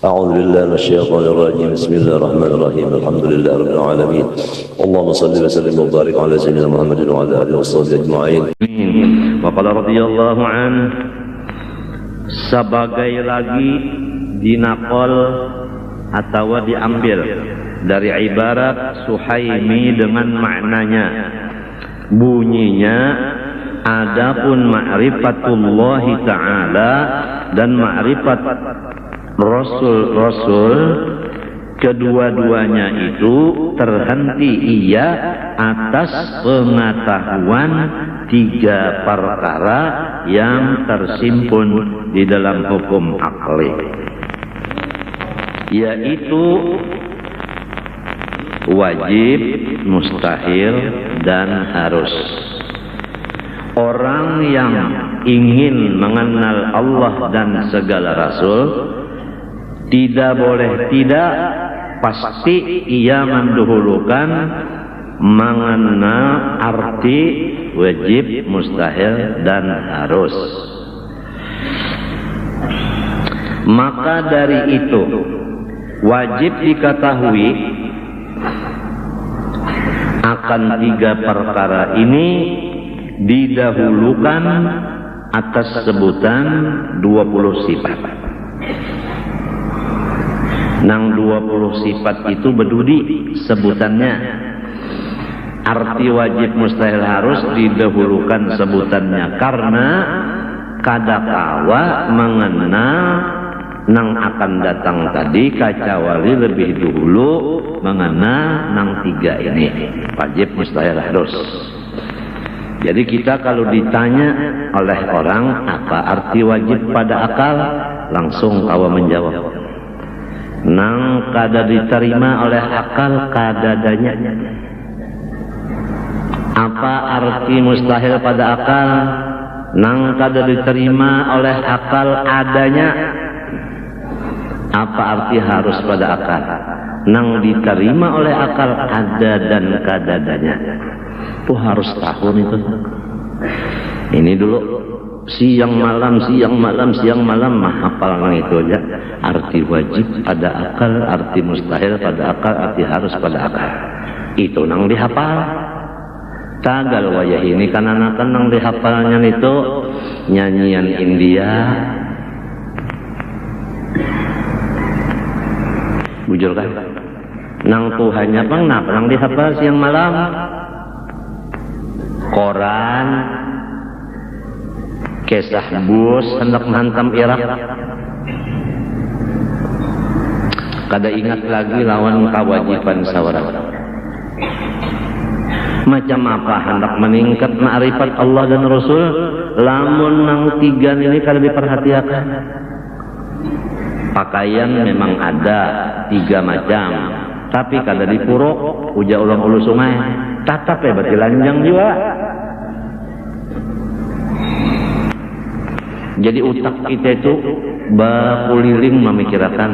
أعوذ بالله من الشيطان الرجيم بسم الله الرحمن الرحيم الحمد لله رب العالمين اللهم صل وسلم وبارك على سيدنا محمد وعلى آله وصحبه أجمعين. Waqala radhiyallahu an, sebagai lagi dinaqol atau diambil dari ibarat Suhaimi dengan maknanya, bunyinya adapun ma'rifatullahi ta'ala dan ma'rifat Rasul-Rasul, kedua-duanya itu terhenti ia atas pengetahuan tiga perkara yang tersimpun di dalam hukum akli, yaitu wajib, mustahil, dan harus. Orang yang ingin mengenal Allah dan segala Rasul tidak boleh tidak, pasti ia mendahulukan mengenal arti wajib, mustahil, dan harus. Maka dari itu wajib diketahui akan tiga perkara ini didahulukan atas sebutan 20 sifat. Nang 20 sifat itu berdudi sebutannya. Arti wajib, mustahil, harus didahulukan sebutannya karena kadakawa mengenal nang akan datang tadi kacawali lebih dulu mengenal nang tiga ini, wajib, mustahil, harus. Jadi kita kalau ditanya oleh orang apa arti wajib pada akal, langsung kawa menjawab nang kada diterima oleh akal kadadanya. Apa arti mustahil pada akal, nang kada diterima oleh akal adanya. Apa arti harus pada akal, nang diterima oleh akal ada dan kadadanya. Tuh harus tahu itu. Ini dulu siang malam mah hafal itu aja. Arti wajib pada akal, arti mustahil pada akal, arti harus pada akal. Itu nang dihafal. Tagal wayah ini kanan-kanan nang dihafalnya itu nyanyian India. Bujur kan? Nang Tuhannya bang, nang dihafal siang malam. Koran, kisah bus hendak menghantam Irak. Kada ingat lagi lawan kewajiban sawara. Macam apa hendak meningkat ma'rifat Allah dan Rasul, lamun nang tiga ini kada diperhatikan. Pakaian memang ada tiga macam, tapi kada dipuruk uja ulang ulu sungai. Tatap ya berarti lanjang juga. Jadi utak kita itu bakuliling memikirkan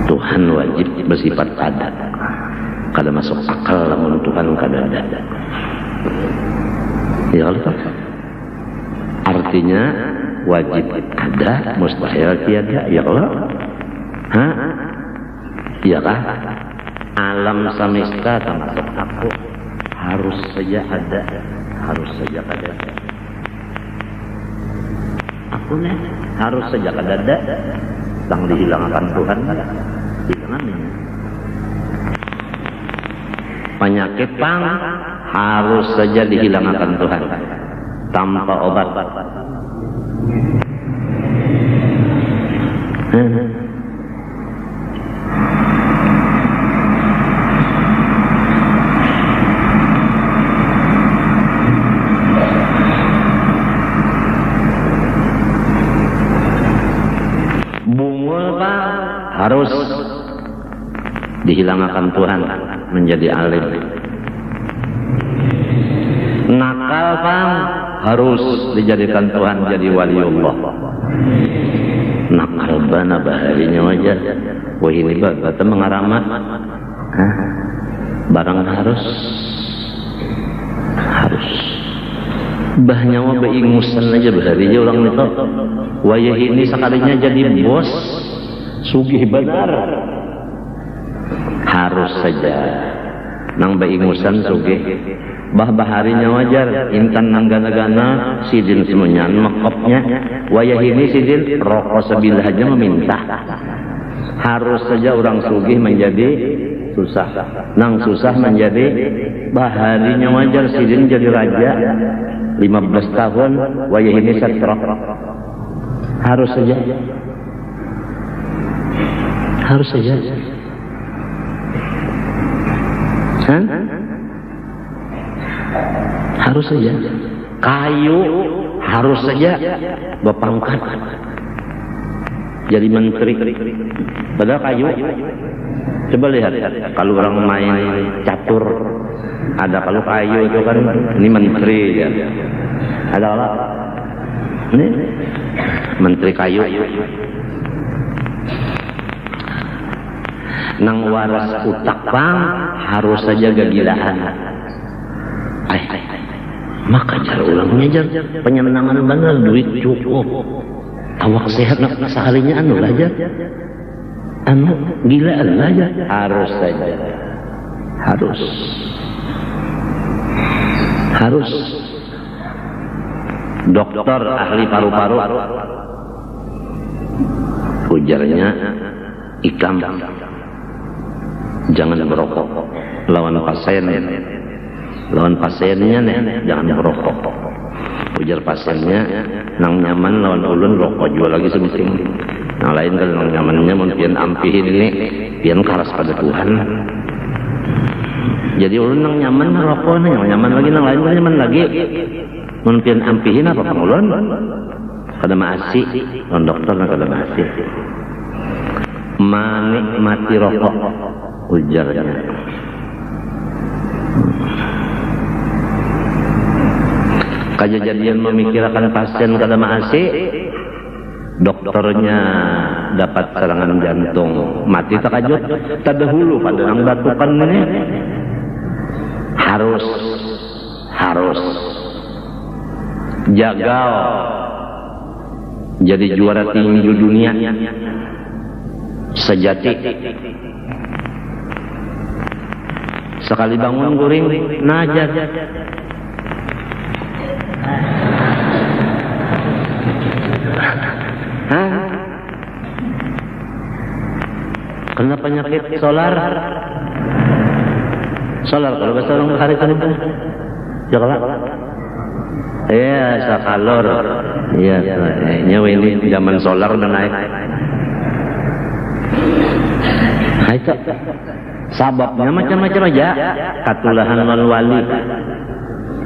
Tuhan wajib bersifat adat. Kada masuk akal lamun Tuhan kada ada. Ya Allah. Artinya wajib ada, mustahil tiada. Ya Allah. Hah? Iya kah? Alam semesta termasuk aku harus saja ada, harus saja kada. Aku nih harus saja kada ada, tang dihilangkan Tuhan kada. Hilangannya. Penyakit pang harus saja dihilangkan Tuhan tanpa obat. Harus dihilangkan Tuhan menjadi alim. Nakal bang harus dijadikan Tuhan jadi waliullah. Nakal bana baharinya aja. Wah ini kata mengaramat. Barang harus. bah nyawa beingusan aja bahari aja orang itu wayah ini sekalinya jadi bos sugih benar harus saja nang beingusan sugih bah baharinya wajar intan nang gana-gana sidin semuanya makopnya wayah ini sidin rokok sebilah aja meminta harus saja orang sugih menjadi susah nang susah menjadi baharinya wajar sidin jadi raja 15 tahun wayah ini setrok harus saja Hah? Harus saja kayu harus saja berpangkat jadi menteri padahal kayu coba lihat kalau orang main catur ada kalau kayu itu kan ini menteri ya ada apa ini menteri kayu nang waras utak bang harus saja gagilaan maka cara ulang ngejar penyenangan benar duit cukup awak sehat nak sekalinya anu aja anu gilaan aja harus saja harus dokter ahli paru-paru ujarnya ikam jangan merokok lawan pasiennya nih jangan merokok ujar pasiennya nang nyaman lawan ulun rokok jual lagi semising yang lain kalau nang nyamannya mungkin ampihin ini pian keras pada Tuhan jadi ulun nang nyaman rokok nang nyaman lagi nang lain kan nyaman lagi mungkin ampihin apa ulun kada maasi non dokter kada maasi menikmati rokok ujarnya kejadian memikirkan pasien kada maasi dokternya dapat serangan jantung mati terkejut terdahulu pada nang batukan ini harus jagal jadi juara tinju dunia sejati sekali bangun guring najat kena penyakit solar kalau bahasa orang hari kan itu jalan iya sakalor iya nyawa ini zaman solar udah naik itu sababnya macam-macam aja katulahan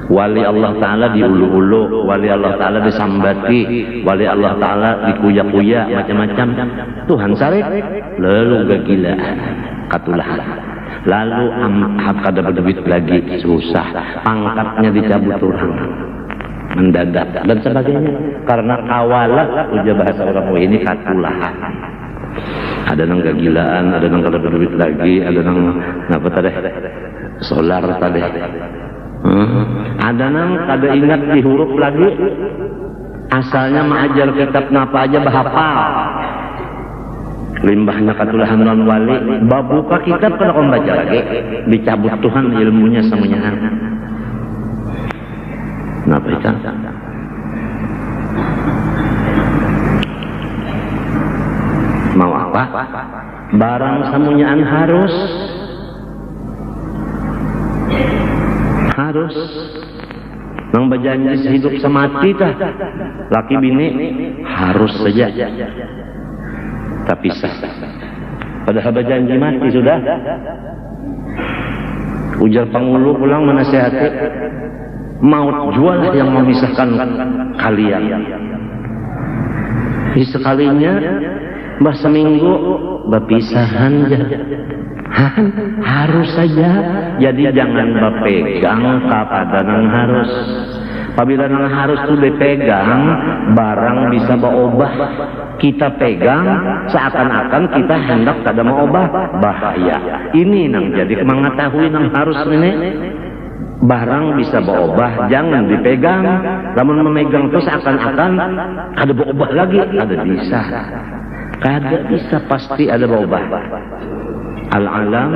wali Allah Ta'ala diulu-ulu wali Allah Ta'ala disambati wali Allah Ta'ala dikuya-kuya macam-macam Tuhan sarik lalu gagilaan katulahan lalu kada berduit lagi susah pangkatnya dicabut orang mendadak dan sebagainya karena kawalat ujar bahasa orang ini katulahan ada nang gagilaan ada nang kada berduit lagi ada nang apa tadi solar tadi ada nang kada ingat di huruf lagi asalnya mengajar kitab napa aja bahapal limbahnya katulahan non wali babuka kitab kada kau baca lagi dicabut Tuhan ilmunya semuanya napa itu mau apa barang semuanya harus nang berjanji hidup semati tah laki bini harus saja tapi sah padahal berjanji mati sudah ujar pangulu pulang menasihati maut jual yang memisahkan kalian sekalinya bah seminggu berpisahan harus saja jadi jangan berpegang kepada nang harus apabila nang harus itu dipegang barang bisa berubah kita pegang seakan-akan kita hendak kada mau ubah bahaya ini nang jadi mengetahui nang harus ini barang bisa berubah, jangan dipegang. Lamun memegang terus akan-akan ada berubah lagi, ada bisa. Kada bisa, pasti ada berubah. Al-alam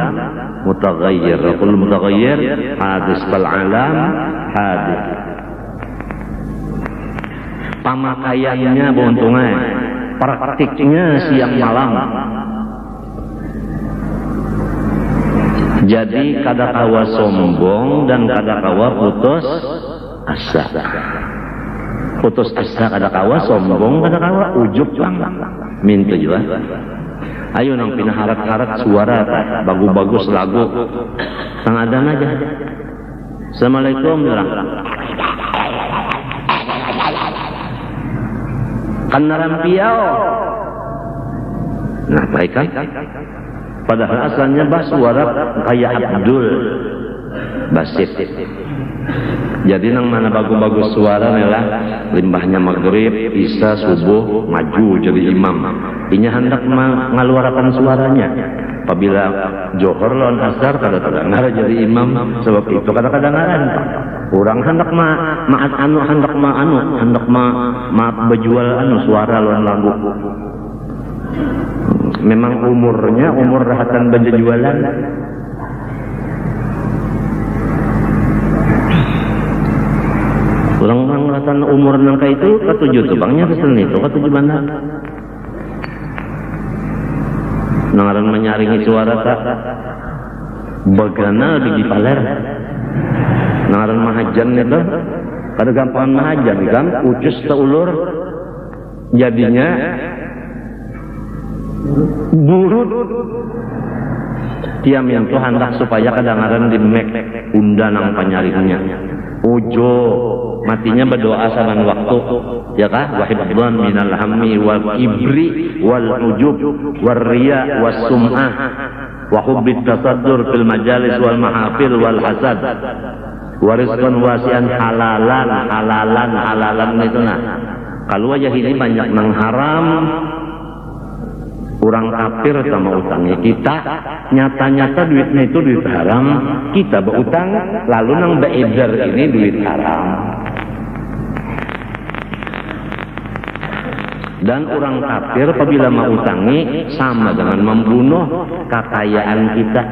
mutaghayyir, kullu mutaghayyir hadis, fal alam hadis. Pamakaiannya beruntungnya, praktiknya siang malam. Jadi kadakawa sombong dan kadakawa putus asa. Putus asa kadakawa, sombong kadakawa, ujub lang. Minta juga. Ayo nang pinaharat-harat suara bagus-bagus lagu. Tangadan aja. Assalamualaikum bilang. Kanarampiao. Nah, baik kan? Padahal asalnya bah suara kayak Abdul Basit. Jadi nang mana bagus-bagus suara adalah limbahnya maghrib, isya, subuh maju jadi imam. Inya hendak mengeluarkan suaranya. Apabila johor lawan asar kadang-kadang jadi imam, sebab itu kadang-kadang orang hendak hendak berjual suara lawan lagu. Memang umurnya umur rahatan berjualan. Orang-orang rahatan umur nangka itu ketujuh tuh bangnya kesel itu ketujuh bandar. Nangaran menyaringi suara tak bagana di paler. Nangaran mahajan itu kada gampangan mahajan kan, ucus teulur jadinya burut. Tiam yang tuh hendak supaya kadang-kadang dimek unda nang panyaringnya. Ujo matinya berdoa saban waktu, ya kah? Wahibban minal hammi wal kibri wal ujub wal riya was sum'ah wa hubbit tasaddur fil majalis wal mahafil wal hasad wa rizqan wasi'an halalan itu nah. Kalau aja ini banyak nang haram, orang kafir sama utangnya kita, nyata-nyata duitnya itu duit haram, kita berutang, lalu nang beredar ini duit haram. Dan orang kafir apabila mengutangi sama dengan membunuh kekayaan kita.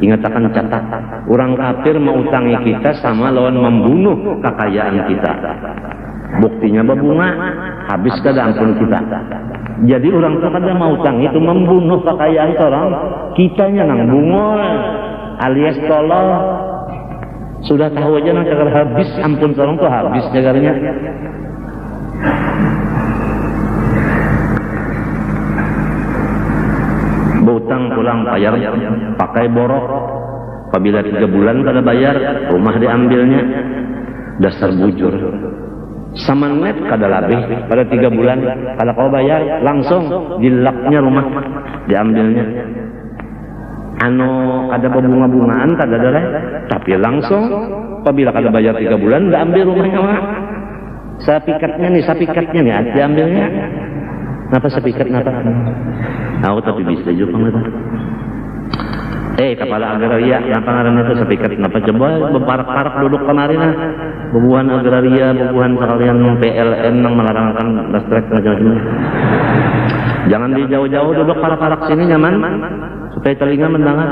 Ingat akan catat, orang kafir mengutangi kita sama lawan membunuh kekayaan kita. Buktinya berbunga, habis kada ampun kita. Jadi orang tua kada mau utang itu membunuh kekayaan orang, kitanya nang bungol alias tolol. Sudah tahu aja nang cagar habis ampun orang tuh habis cagarnya. Berutang pulang bayar pakai borok. Apabila 3 bulan kada bayar, rumah diambilnya. Dasar bujur. Samannet kada labih pada 3 bulan kalau kau bayar langsung dilaknya rumah diambilnya. Ada berbunga-bungaan kada ada lah, tapi langsung apabila kada bayar 3 bulan diambil rumahnya mah. Sapikatnya nih diambilnya. Napa sapikat napa? Tahu tapi bisa juga nggak? Kepala agraria, apa ngarannya itu sapikat napa coba beparak-parak duduk kemarin nah. Bubuhan agraria, bubuhan sekalian PLN yang melarangkan listrik macam-macam. Jangan di jauh-jauh duduk parak-parak sini nyaman supaya telinga mendengar.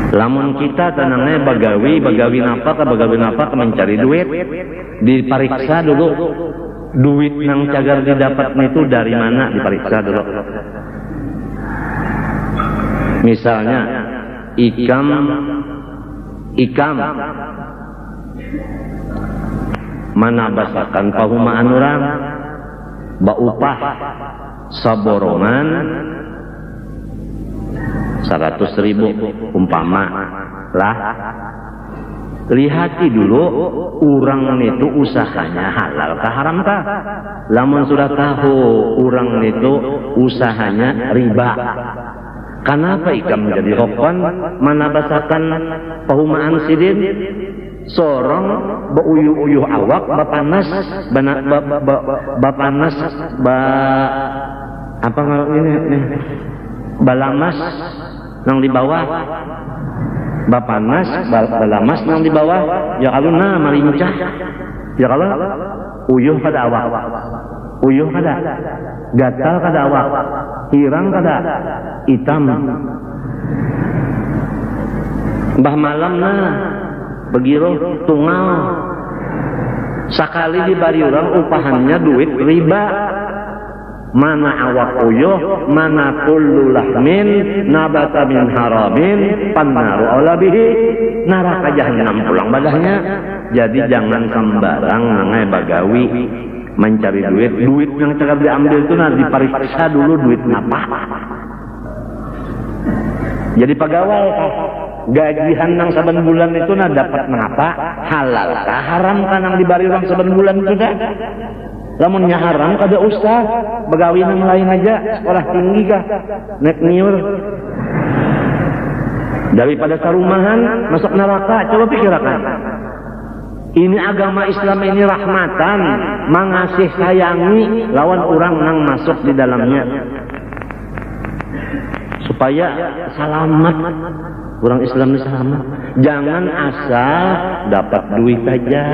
Lamun kita tenangnya bagawi napa mencari duit, diperiksa dulu duit nang cagar didapat itu dari mana, diperiksa dulu. Misalnya ikam mana basakan pahumaan orang baupah saborongan 100.000 umpama lah. Lihati dulu orang itu usahanya halal kah haram kah. Lamun sudah tahu orang itu usahanya riba, Kenapa ikam menjadi rokon? Mana basakan pahumaan sidin? Sorong beuyuh-uyuh awak, bapanas, bapanas, apa ini? Balamas nang di bawah. Bapanas, balamas nang di bawah. Ya kalau marincah. Ya kalau uyuh kada awak. Uyuh kada. Gatal kada awak. Hirang kada. Hitam. Bah malam begitu tunggal. Sakali dibari orang upahannya duit riba. Mana awak uyuh, mana kullu lahmin nabata min haramin pannaru aula bihi, neraka jahanam pulang badahnya. Jadi jangan sembarang nangai bagawi mencari duit yang cakap diambil itu diperiksa dulu duit ngapa. Jadi pegawai gajian nang saben bulan itu dapat ngapa, halal kah haram kah nang dibari orang saben bulan itu dah. Lamunnya haram kada usah begawi nang lain aja, sekolah tinggi kah nek niur daripada sarumahan masuk neraka. Coba pikirkan, ini agama Islam ini rahmatan, mengasih sayangi lawan orang nang masuk di dalamnya supaya selamat. Orang Islam ini selamat. Jangan asal dapat duit aja.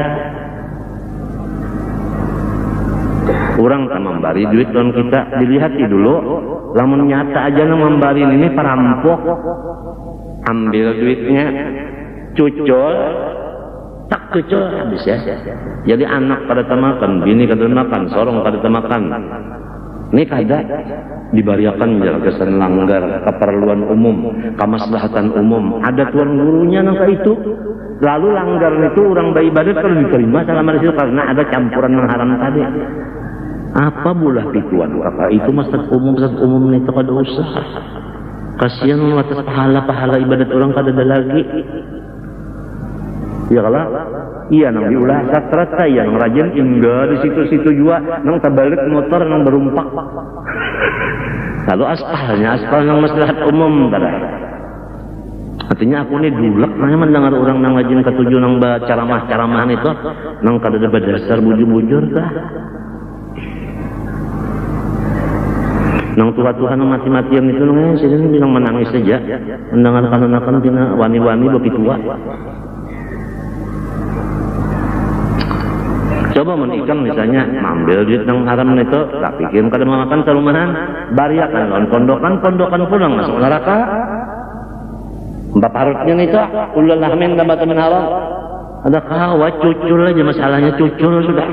Orang tak memberi duit dan kita dilihat dulu, lamun nyata aja nang memberi ini perampok, ambil duitnya, cucul, tak cucul habis ya. Jadi anak pada temakan, bini kada makan, sorong kada temakan. Ini kada dibariakan kesan langgar keperluan umum, kemaslahatan umum. Ada tuan gurunya nang itu. Lalu langgar itu orang beribadat kalau diterima selama di situ karena ada campuran yang haram tadi. Apa bulah pituan kakak itu masjid umum itu kada usah. Kasihan atas pahala ibadat orang kada ada lagi. Ya kalau iya nang diulah sastrata ya nang rajin hingga di situ-situ juga nang terbalik motor nang berumpak. Lalu aspal nang maslahat umum kada. Artinya aku ini dulek nanya mendengar orang nang rajin ketujuh nang ceramah-ceramahan itu nang kada ada berdasar bujur-bujur dah. Nang Tuhan mati-matian itu nang sini bilang menangis saja mendengar kanakan tina wani-wani begitu tua. Coba menikam misalnya ambil duit nang haram itu tak pikir kada makan sarumahan bariakan lawan kondokan pulang masuk neraka. Baparutnya itu ulul lahmin nabata min haram. Ada kawat cucul aja masalahnya cucul sudah.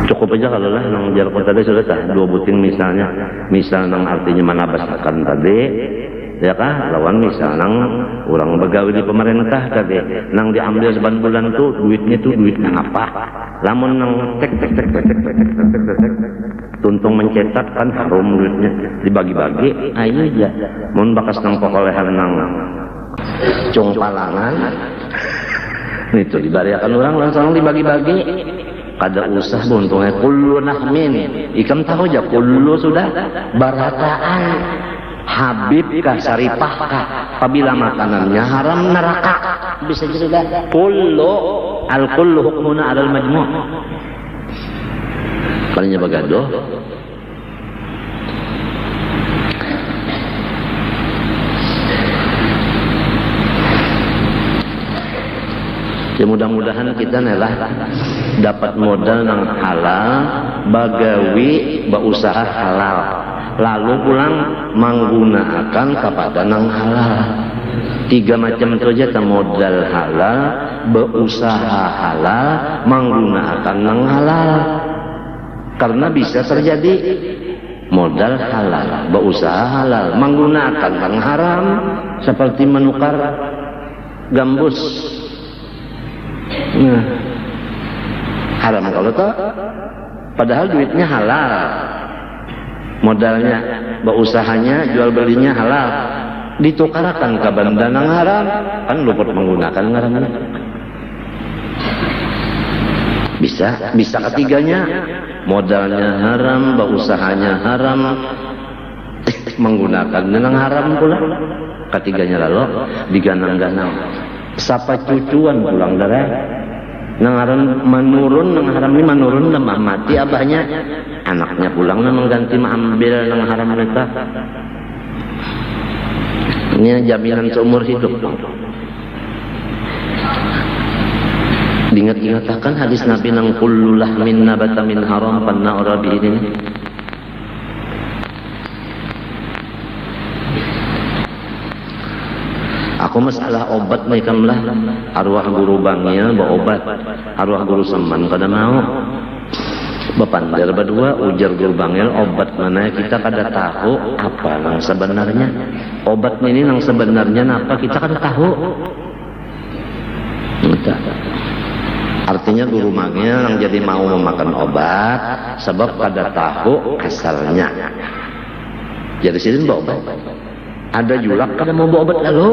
Cukup aja kalau lah nang jar tadi sudah sah dua buting misalnya, misal nang artinya mana basakan tadi, ya kah lawan misal nang orang begawi di pemerintah tadi, nang diambil seban bulan tuh duitnya tuh duit nang apa? Lamun nang cek tuntung mencetak kan harum duitnya dibagi-bagi, ayo aja. Mun bakas nang pokolehan nang cung palangan, itu dibariakan orang langsung dibagi-bagi. Kada usah buntungnya kullu nahmin. Ikam tahu aja kullu sudah barataan. Habib kah saripah kah apabila makanannya haram neraka. Bisa juga kullu al kullu hukmuna alal majmu'. Palingnya bagadoh. Ya mudah-mudahan kita nelah dapat modal nang halal, bagawi berusaha halal, lalu pulang menggunakan kepada nang halal. 3 macam itu aja modal halal, berusaha halal, menggunakan nang halal. Karena bisa terjadi modal halal, berusaha halal, menggunakan nang haram seperti menukar gambus. Nah, haram kalau tak, padahal duitnya halal, modalnya, beusahanya, jual belinya halal, ditukarakan ke benda nang haram, kan luput menggunakan ngaranna. Bisa ketiganya, modalnya haram, usahanya haram, menggunakan nang haram pula. Ketiganya lalu diganang-ganang. Sapa cucuan pulang darah. Nang haram menurun, nang haram ini menurun lemah mati abahnya. Anaknya pulang mengganti mengambil nang haram mereka. Ini jaminan seumur hidup. Diingat-ingatakan hadis Nabi nang kullu lahmin nabata min haram panna urabi ini. Aku masalah obat mereka lah arwah guru bangil bawa obat, arwah guru seman kada mau. Bapandar berdua ujar guru bangil obat mana kita kada tahu apa nang sebenarnya. Obat ini nang sebenarnya apa kita kada tahu. Entah. Artinya guru bangil nang jadi mau memakan obat sebab kada tahu asalnya. Jadi sini bawa obat. Ada julak kada mau bawa obat lalu.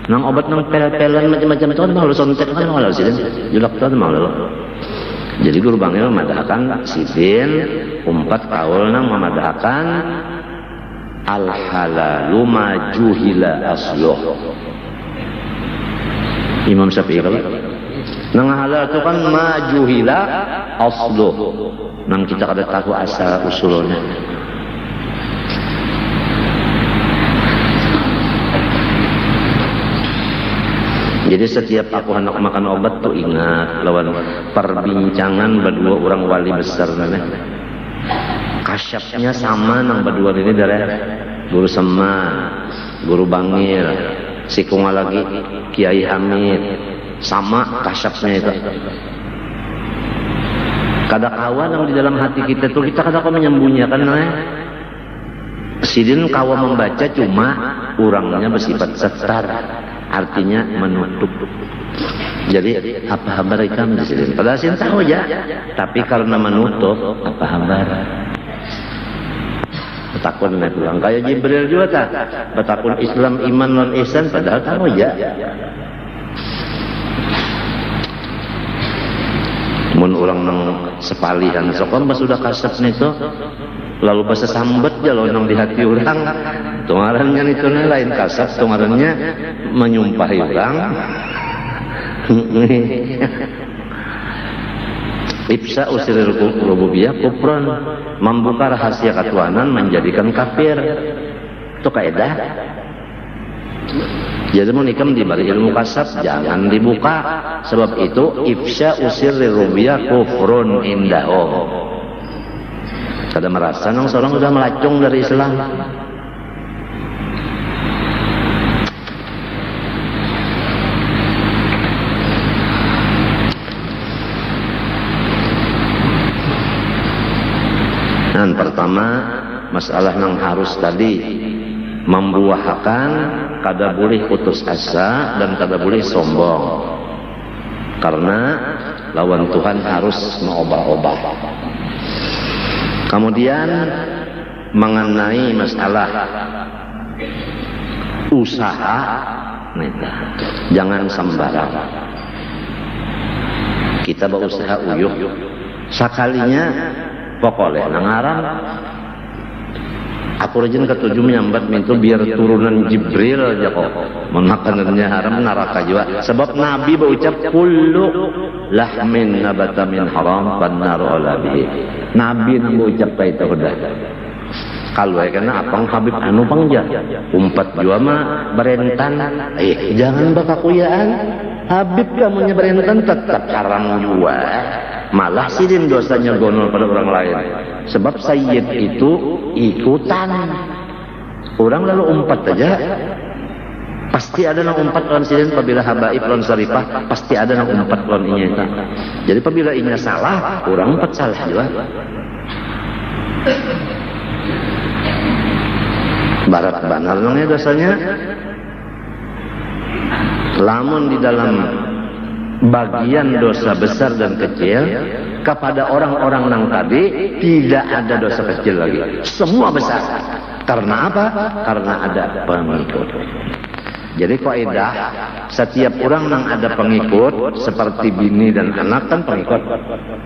Nang obat nang pel-pelan macam-macam itu kan mau sontek kan mau sih julak itu mau lalu. Jadi guru bangil memadahkan sidin umpat kaul nang memadahkan al halalu ma juhila asluh. Imam Syafi'i kalau nang halal itu kan ma juhila asluh. Nang kita kada tahu asal usulnya. Jadi setiap aku hendak makan obat tuh ingat lawan perbincangan berdua orang wali besar nana. Kasyapnya sama nang berdua ini dari guru Sema, guru Bangil, si kunga lagi Kiai Hamid, sama kasyapnya itu. Kada kawan yang di dalam hati kita tuh kita kada kau menyembunyikan nana. Sidin kawa membaca cuma orangnya bersifat setar. Artinya menutup. Jadi apa kabar ikam di sini? Padahal saya tahu ya, tapi karena menutup apa kabar? Betakun naik pulang kayak Jibril juga tak. Betakun Islam iman non ihsan padahal tahu ya. Mun orang nang sepalihan sokon pas sudah kasep nito lalu bahasa sambat ya lo nang di hati orang tungarannya itu lain kasar tungarannya menyumpahi orang Ibsa usir rububiyah kufran membuka rahasia ketuhanan menjadikan kafir itu kaidah. Jadi menikam di balik ilmu kasab jangan dibuka sebab itu ifsya usir rububiyah kufrun indahum. Kada merasa nang seorang sudah melacung dari Islam. Dan pertama masalah nang harus tadi membuahkan kada boleh putus asa dan kada boleh sombong. Karena lawan Tuhan harus mengobah-obah. Kemudian mengenai masalah usaha, jangan sembarang. Kita berusaha uyuh, sekalinya pokoknya nangaran. Aku rajin ketujuh menyambat mintu biar turunan Jibril aja kok. Makanannya haram neraka juga. Sebab Nabi berucap kullu lahmin nabata min haram fannaru ala bihi. Nabi nang berucap kayak itu udah. Kalau ya kena apang Habib anu pangja. Umpat jua mah berentan. Jangan bakakuyaan. Habib kamunya berentan tetap haram jua. Malah sidin dosanya gonol pada orang lain. Sebab sayyid itu ikutan. Orang lalu umpat aja. Pasti ada nang umpat lawan sidin apabila habaib lawan saripah. Pasti ada nang umpat lawan inya itu. Jadi apabila inya salah, orang umpat salah juga. Barat banar nangnya dosanya. Lamun di dalam bagian dosa besar dan kecil kepada orang-orang nang tadi tidak ada dosa kecil lagi, semua besar. Karena apa? Karena ada pengikut. Jadi kaidah, setiap orang yang ada pengikut seperti bini dan anak kan pengikut,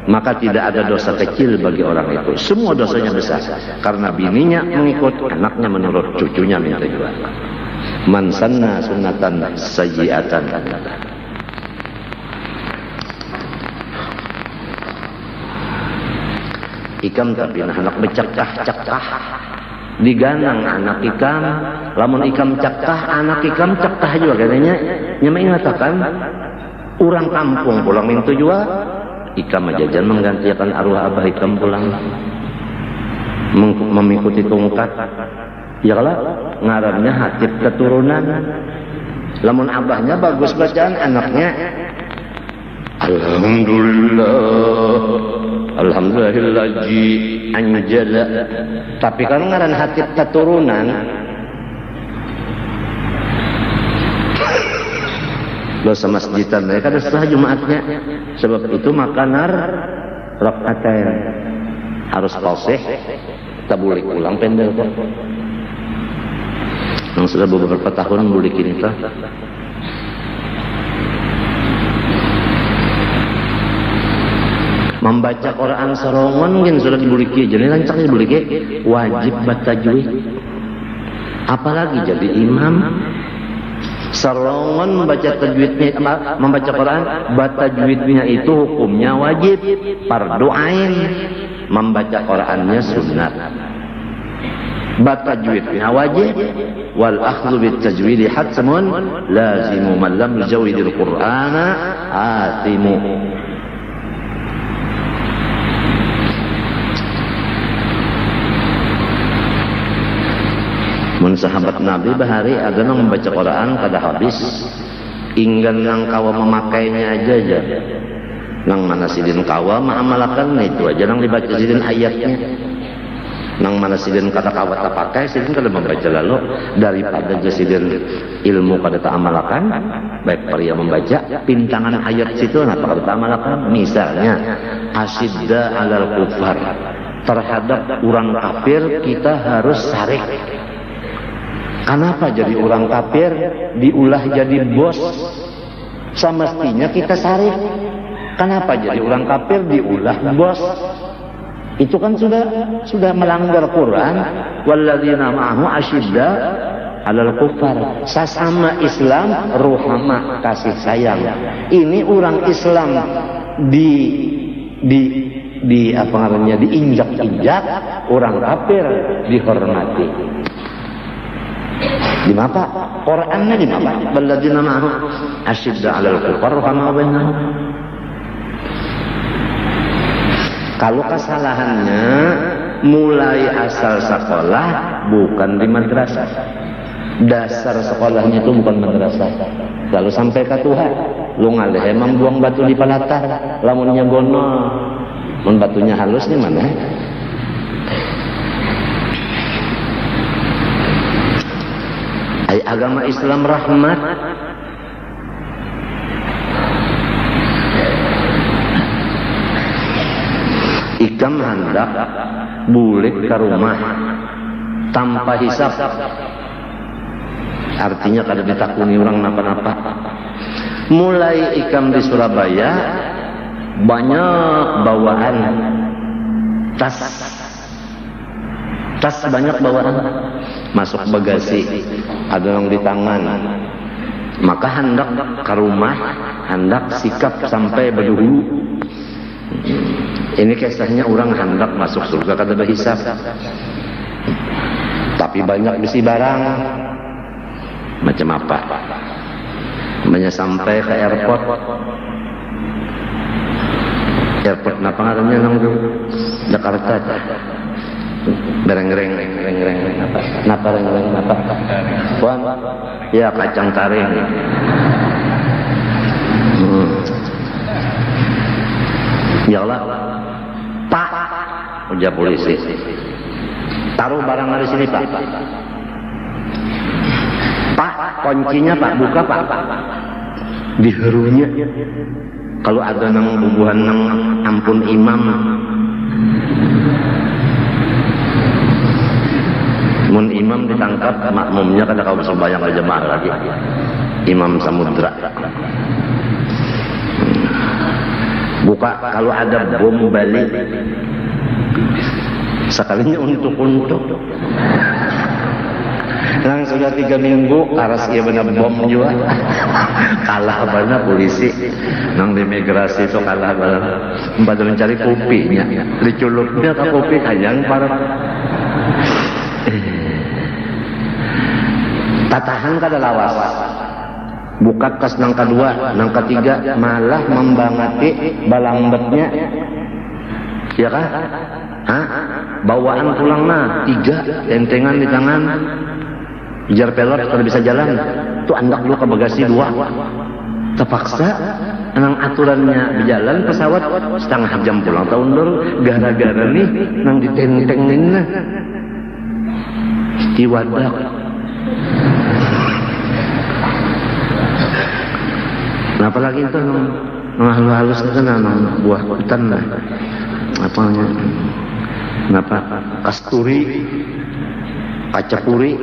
maka tidak ada dosa kecil bagi orang itu. Semua dosanya besar karena bininya mengikut, anaknya menurut, cucunya minta juga. Man sanna sunnatan sayyi'atan. Ikam tapi anak becakah diganang anak ikam, lamun ikam cakah anak ikam cakah juga katanya. Nyama ingatakan orang kampung pulang mintu juga ikam ajajan menggantikan arwah abah ikam pulang mengikuti tongkat. Ya kalau ngarannya hatib keturunan, lamun abahnya bagus bacaan anaknya Alhamdulillahi anjala. Tapi kalau ngaran hatib keturunan dosa masjidan mereka ada setelah Jumatnya. Sebab itu makanar rakaatain harus fasih, tabulik ulang pendel kok. Yang sudah beberapa tahun bulikin itu. Membaca Quran sarongan mungkin sudah dibuliki, jadi lancak dibuliki wajib baca tajwid. Apalagi jadi imam sarongan membaca tajwidnya, membaca Quran baca tajwidnya itu hukumnya wajib, fardu ain. Membaca Qurannya sunat. Baca tajwidnya wajib, wal akhdhu bit tajwidi hatmun lazimu man lam yujawwidil Qur'ana athimu. Mun sahabat Nabi bahari ada nang membaca Quran kada habis, inggan nang kawa memakainya aja. Nang mana sidin kawa ma'amalakan itu aja nang dibaca sidin ayatnya. Nang mana sidin kata kawa tak pakai, sidin kada membaca lalu daripada sidin ilmu kada tak amalakan, baik pria membaca pintangan ayat situ kenapa kada tak amalakan. Misalnya asyidda alal kufar, terhadap orang kafir kita harus sarik. Kenapa jadi orang kafir diulah jadi bos? Semestinya kita sarik. Kenapa jadi orang kafir diulah bos? Itu kan sudah melanggar Quran. Walladzina ma'ahu asyidda 'alal kufar. Sesama Islam ruhama, kasih sayang. Ini orang Islam di apa namanya diinjak-injak, orang kafir dihormati. Di mapa Qurannya di mapa walladzina ma'ahu asyidda 'alal kufar ruhama bainahum. Kalau kesalahannya mulai asal sekolah bukan di madrasah. Dasar sekolahnya itu bukan madrasah. Lalu sampai ke Tuhan, lu ngalih emang buang batu di palatar, lamunnya gono, mun batunya halus nih mana? Agama Islam rahmat. Ikam hendak bulik ke rumah tanpa hisab, artinya kada ditakuni orang napa-napa. Mulai ikam di Surabaya banyak bawaan tas banyak bawaan masuk bagasi, ada yang di tangan. Maka hendak ke rumah, hendak sikap sampai berdulu. Ini kisahnya orang hendak masuk surga kada berhisab. Tapi banyak bisi barang. Macam apa? Banyak sampai ke airport. Airport napa ngarannya nang Jakarta. Bereng-reng napa reng-reng napa? Wan. Ya kacang taring. Ya Allah. Pak, ujar polisi. Taruh barang di sini, Pak. Pak, kuncinya Pak, buka Pak. Diherunya. Kalau ada nang bubuhan nang ampun imam. Mun imam ditangkap, makmumnya kada kau sembahyang berjamaah lagi. Imam Samudra. Buka kalau ada bom Bali. Sekalinya untuk. Nang sudah 3 minggu aras ia benar bom juga. Kalah benar polisi. Nang di migrasi itu kalah benar. Pada mencari kopinya. Diculupnya ke kopi kayang para. Tatahan kada lawas. Buka kas nang kedua, nang ketiga malah membangati balambetnya. Ya kan? Hah? Bawaan pulang mah 3 tentengan di tangan. Jar pelot kalau bisa jalan. Tuh andak dulu ke bagasi 2. Terpaksa nang aturannya berjalan pesawat setengah jam pulang tahun dulu gara-gara nih nang ditentengin nah. Istiwadak. Kenapa lagi itu nang halus itu nang buah hutan lah. Apanya? Kenapa? Kasturi, kacapuri,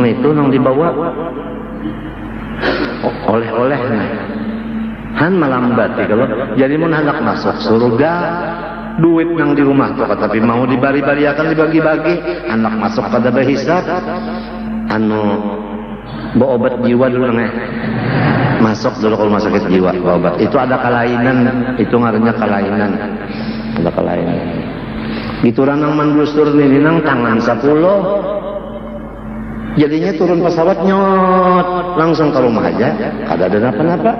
itu nang dibawa oleh-oleh nih. Han melambat ya kalau jadi mau hendak masuk surga duit yang di rumah tuh tapi mau dibari-bariakan dibagi-bagi anak masuk pada berhisab bawa obat jiwa dulu nih. Masuk dulu kalau masuk sakit jiwa obat itu ada kelainan, itu ngaruhnya kelainan, ada kelainan. Gitu nang mandusur ini nang tangan 10 jadinya turun pesawat nyot langsung ke rumah aja kada ada apa-apa.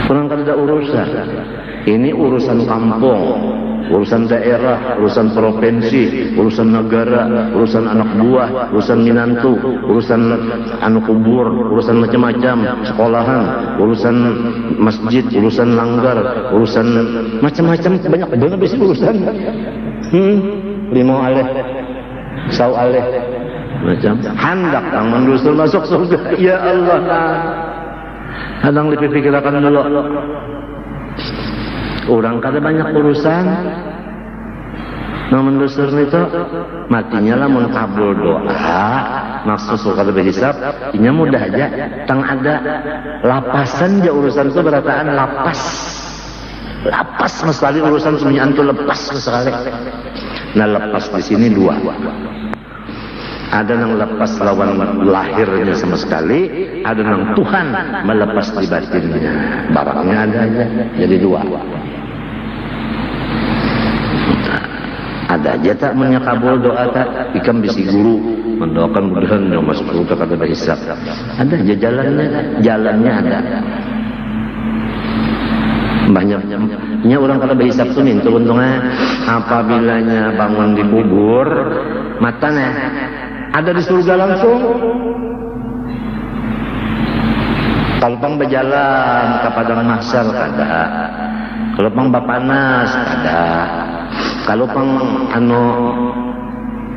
Kurang kada urusan. Ini urusan kampung, urusan daerah, urusan provinsi, urusan negara, urusan anak buah, urusan minantu, urusan anu kubur, urusan macam-macam, sekolahan, urusan masjid, urusan langgar, urusan macam-macam banyak banget besi urusan. Limau aleh, sau aleh, macam hendak kang mendusur masuk surga. Ya Allah, hadang dipikirkan dulu. Orang kada banyak urusan. Namun dusur itu matinya lah mun kabul doa, maksud kada berhisab, inya mudah aja. Tang ada lapasan aja urusan itu berataan lapas. Lapas sekali urusan semuanya antu lepas sekali. Nah lepas di sini 2. Ada yang lepas lawan lahirnya sama sekali, ada yang Tuhan melepas di batinnya. Barangnya ada aja, jadi 2. Ada aja tak menyakabul doa tak ikam bisi guru mendoakan mudahan yang masuk surga kada berhisab. Ada aja jalannya ada. Banyaknya orang kada berhisab tuh nih untungnya apabila bangun di kubur matanya ada di surga langsung. Kalau pang berjalan ke padang mahsyar kada. Kalau pang bapanas kada. Kalau pang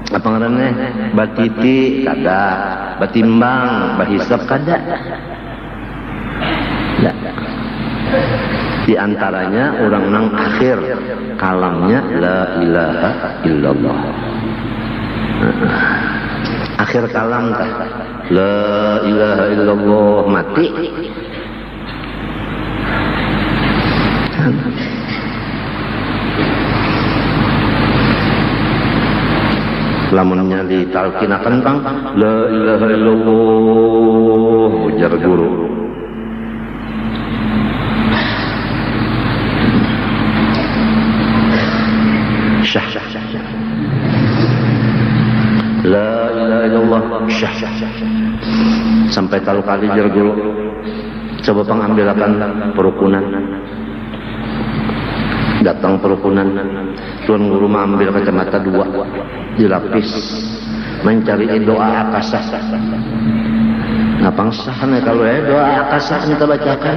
apa ngarannya batiti kada, batimbang, bahisab kada. Ya. Di antaranya orang nang akhir kalamnya la ilaha illallah. Akhir kalam kah? La ilaha illallah mati. Lamunnya ditalkinakan bang la ilaha illallah ujar guru syah la ilaha illallah syah sampai talu kali ujar guru coba pengambilakan perukunan datang perukunan tuan guru mengambil kacamata 2 dilapis mencari doa akasah. Ngapang sahnya kalau doa akasah kita bacakan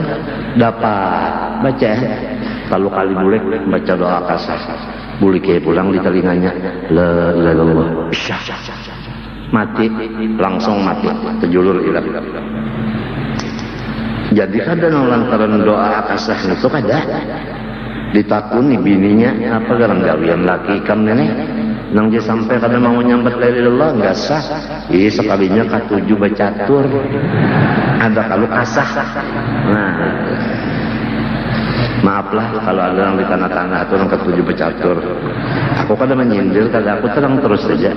dapat baca kalau kali boleh baca doa akasah boleh ke pulang di telinganya la ilaha illallah mati langsung mati terjulur hilang. Jadi kada lantaran doa akasah itu kada ditakuni bininya apa garang gawian laki kam nenek nang dia sampai kada mau nyambat la ilaha illallah enggak sah. Sekalinya katujuh bacatur ada kalau kasah. Nah, maaflah kalau ada yang di tanah-tanah atau orang ketujuh bacatur. Aku kada menyindir, kada aku terang terus saja.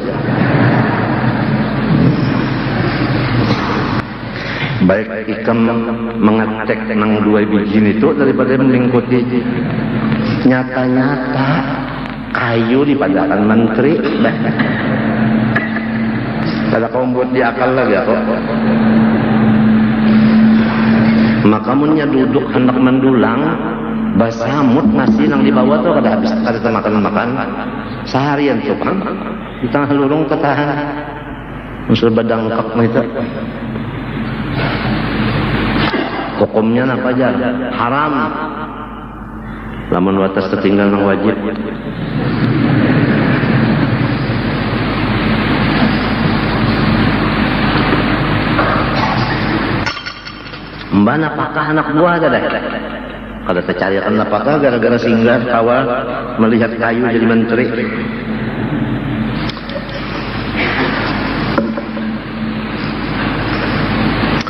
Baik ikam mengetek nang 2 biji itu daripada melingkuti nyata-nyata kayu di padaan menteri. Kada kau buat di akal lagi aku. Maka munnya duduk hendak mendulang basamut nasi nang di bawah tuh kada habis, kada makan seharian tuh kan di tengah lurung ketahan usul badangkak itu. Hukumnya apa aja? Haram. Lamun watas tertinggal nang wajib. Mbak apakah anak buah ada? Kada tercarikan apakah gara-gara singgah kawal melihat kayu jadi menteri.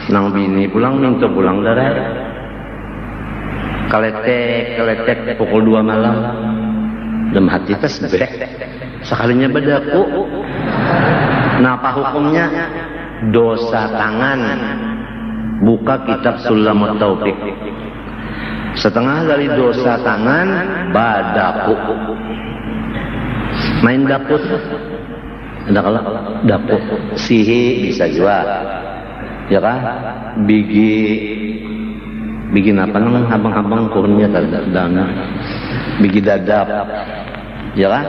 Nang bini pulang minta pulang darah. Kaletek pukul 2 malam. Dem hati tasbih. Sekalinya bedaku. Nah apa hukumnya? Dosa tangan. Buka kitab Sulamut Taufik. Setengah dari dosa tangan badaku. Main dapur. Ada kalau dapur sihi bisa juga. Ya kan? Bigi apa nang habang-habang kurnya dana. Bigi dadap. Ya kan?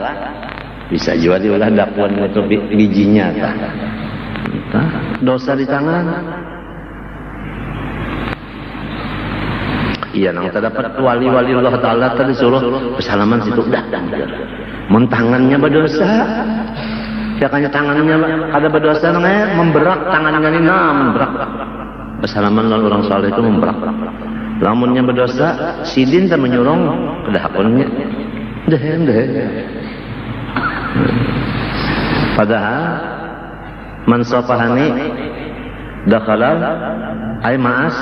Bisa juga diolah dapuan itu bijinya ta. Dosa di tangan. Iya nang terdapat wali-wali Allah Ta'ala tadi suruh bersalaman situ dah. Mun tangannya berdosa. Ya kanya tangannya ada berdosa namanya memberak tangannya ini memberak. Bersalaman lalu orang saleh itu memberak. Lamunnya berdosa sidin tak menyurong kedahakunnya. Deh. Padahal man safahani dakhala ay ma'as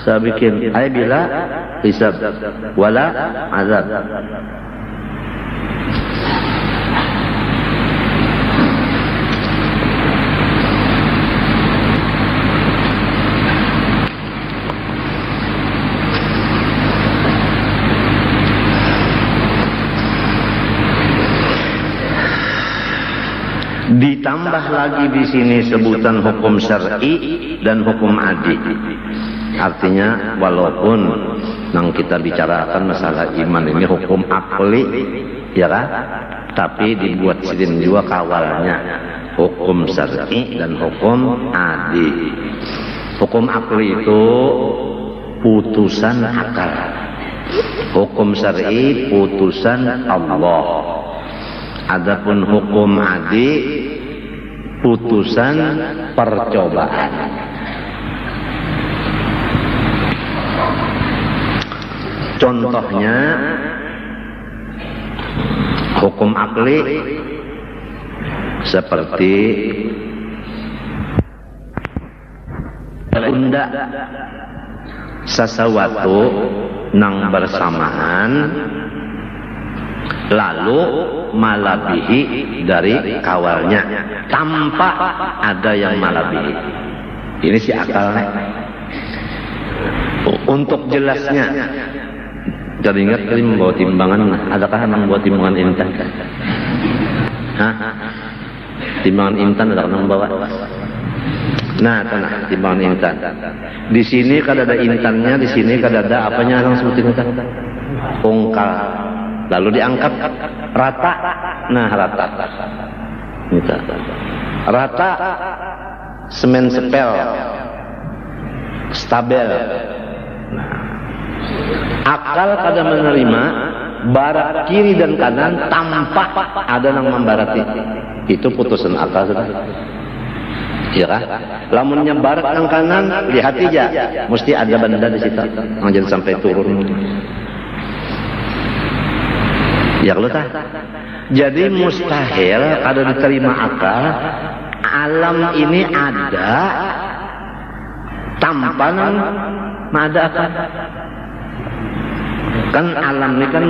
sabikin ay bila hisab wala azab. Ditambah lagi di sini sebutan hukum syar'i dan hukum adi. Artinya walaupun yang kita bicarakan masalah iman ini hukum akli, ya kan? Tapi dibuat sidin juga kawalnya hukum syar'i dan hukum adi. Hukum akli itu putusan akal. Hukum syar'i putusan Allah. Adapun hukum adi putusan percobaan. Contohnya hukum akli seperti unda sesuatu nang bersamaan lalu malabihi dari kawalnya tanpa ada yang malabihi. Ini si akalnya. Untuk jelasnya, jadi ingat tadi membawa timbangan. Adakah yang membawa timbangan intan? Hah? Timbangan intan ada yang membawa? Nah, tanah timbangan intan. Di sini kada ada intannya, di sini kada ada apanya yang sebutin intan? Ungkal. Lalu diangkat rata. Nah, rata. Rata semen sepel stabil. Akal kada menerima barat kiri dan kanan tanpa ada yang membarati. Itu putusan akal sudah. Iya kan? Lamunnya barat yang kanan lihat aja, mesti ada benda di situ. Jangan sampai turun. Ya kalau tah. Jadi mustahil kada diterima akal alam ini ada tanpa ada akal. Kan alam ini kan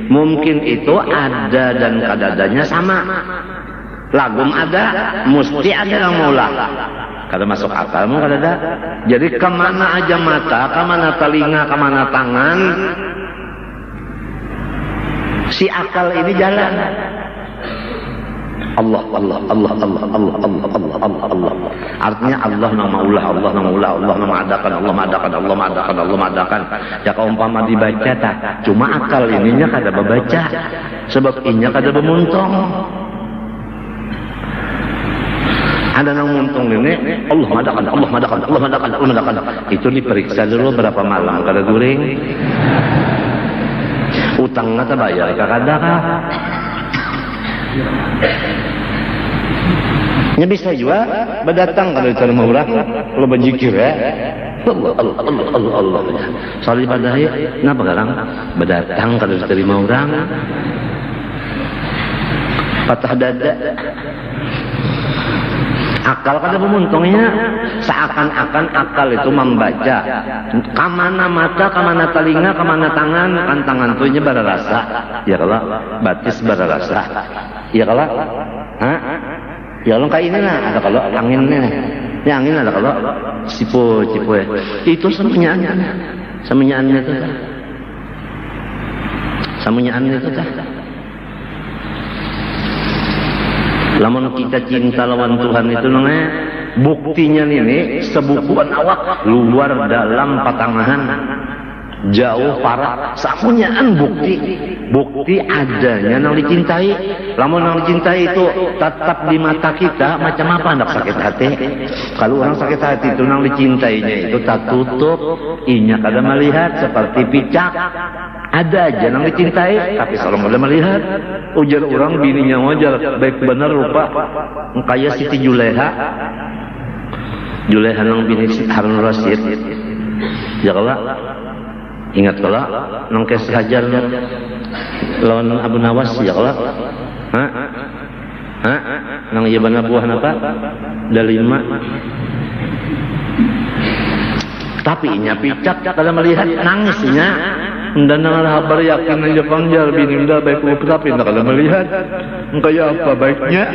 mungkin itu ada dan kadadanya sama. Lagum ada, mesti ada yang maulah. Kada masuk akal mau kada ada. Jadi kemana aja mata, kemana telinga, kemana tangan, si akal ini jalan. Allah. Artinya Allah nama ulah, Allah madakan. Ya kalau umpama dibaca tak, cuma akal ininya kada babaca, sebab inya kada bemuntong. Ada yang muntung ini, Allah madakan. Itu diperiksa dulu berapa malam kada guring. Utang nggak bayar kada kah? Nya bisa juga berdatang kalau itu rumah orang, kalau berzikir ya. Allah. Soal ibadah ya, kenapa sekarang berdatang kalau diterima orang? Patah dada. Akal kada memuntungnya, seakan-akan akal itu membaca kamana mata, kamana telinga, kamana tangan, kan tangan tuhnya berasa, ya kalau batis berasa, ya kalau, ya kalau kayak ini lah, ada kalau anginnya, ya angin ada kalau sipo ya, itu semuanya itu dah. Lamun kita cinta lawan Tuhan itu namanya buktinya ini sebukuan awak luar dalam patangahan jauh parah samunyaan bukti adanya nang dicintai. Lamun nang dicintai itu tetap di mata kita macam apa hendak sakit hati. Kalau orang sakit hati itu nang dicintainya itu tak tutup, inya kada melihat seperti picak. Ada aja nang dicintai, tapi kalau kada melihat, ujar orang bininya wajar, baik benar rupa, kayak Siti Juleha nang bini Harun Rasyid. Ya kalau ingat kalau nang kes Hajar lawan Abu Nawas ya kalau, nang iya bana buah apa? Dalima. Tapi inya picak kada melihat nangisnya. Dan dengan kabar yakin aja panjar bini dah baik tapi tak ada melihat kayak apa baiknya.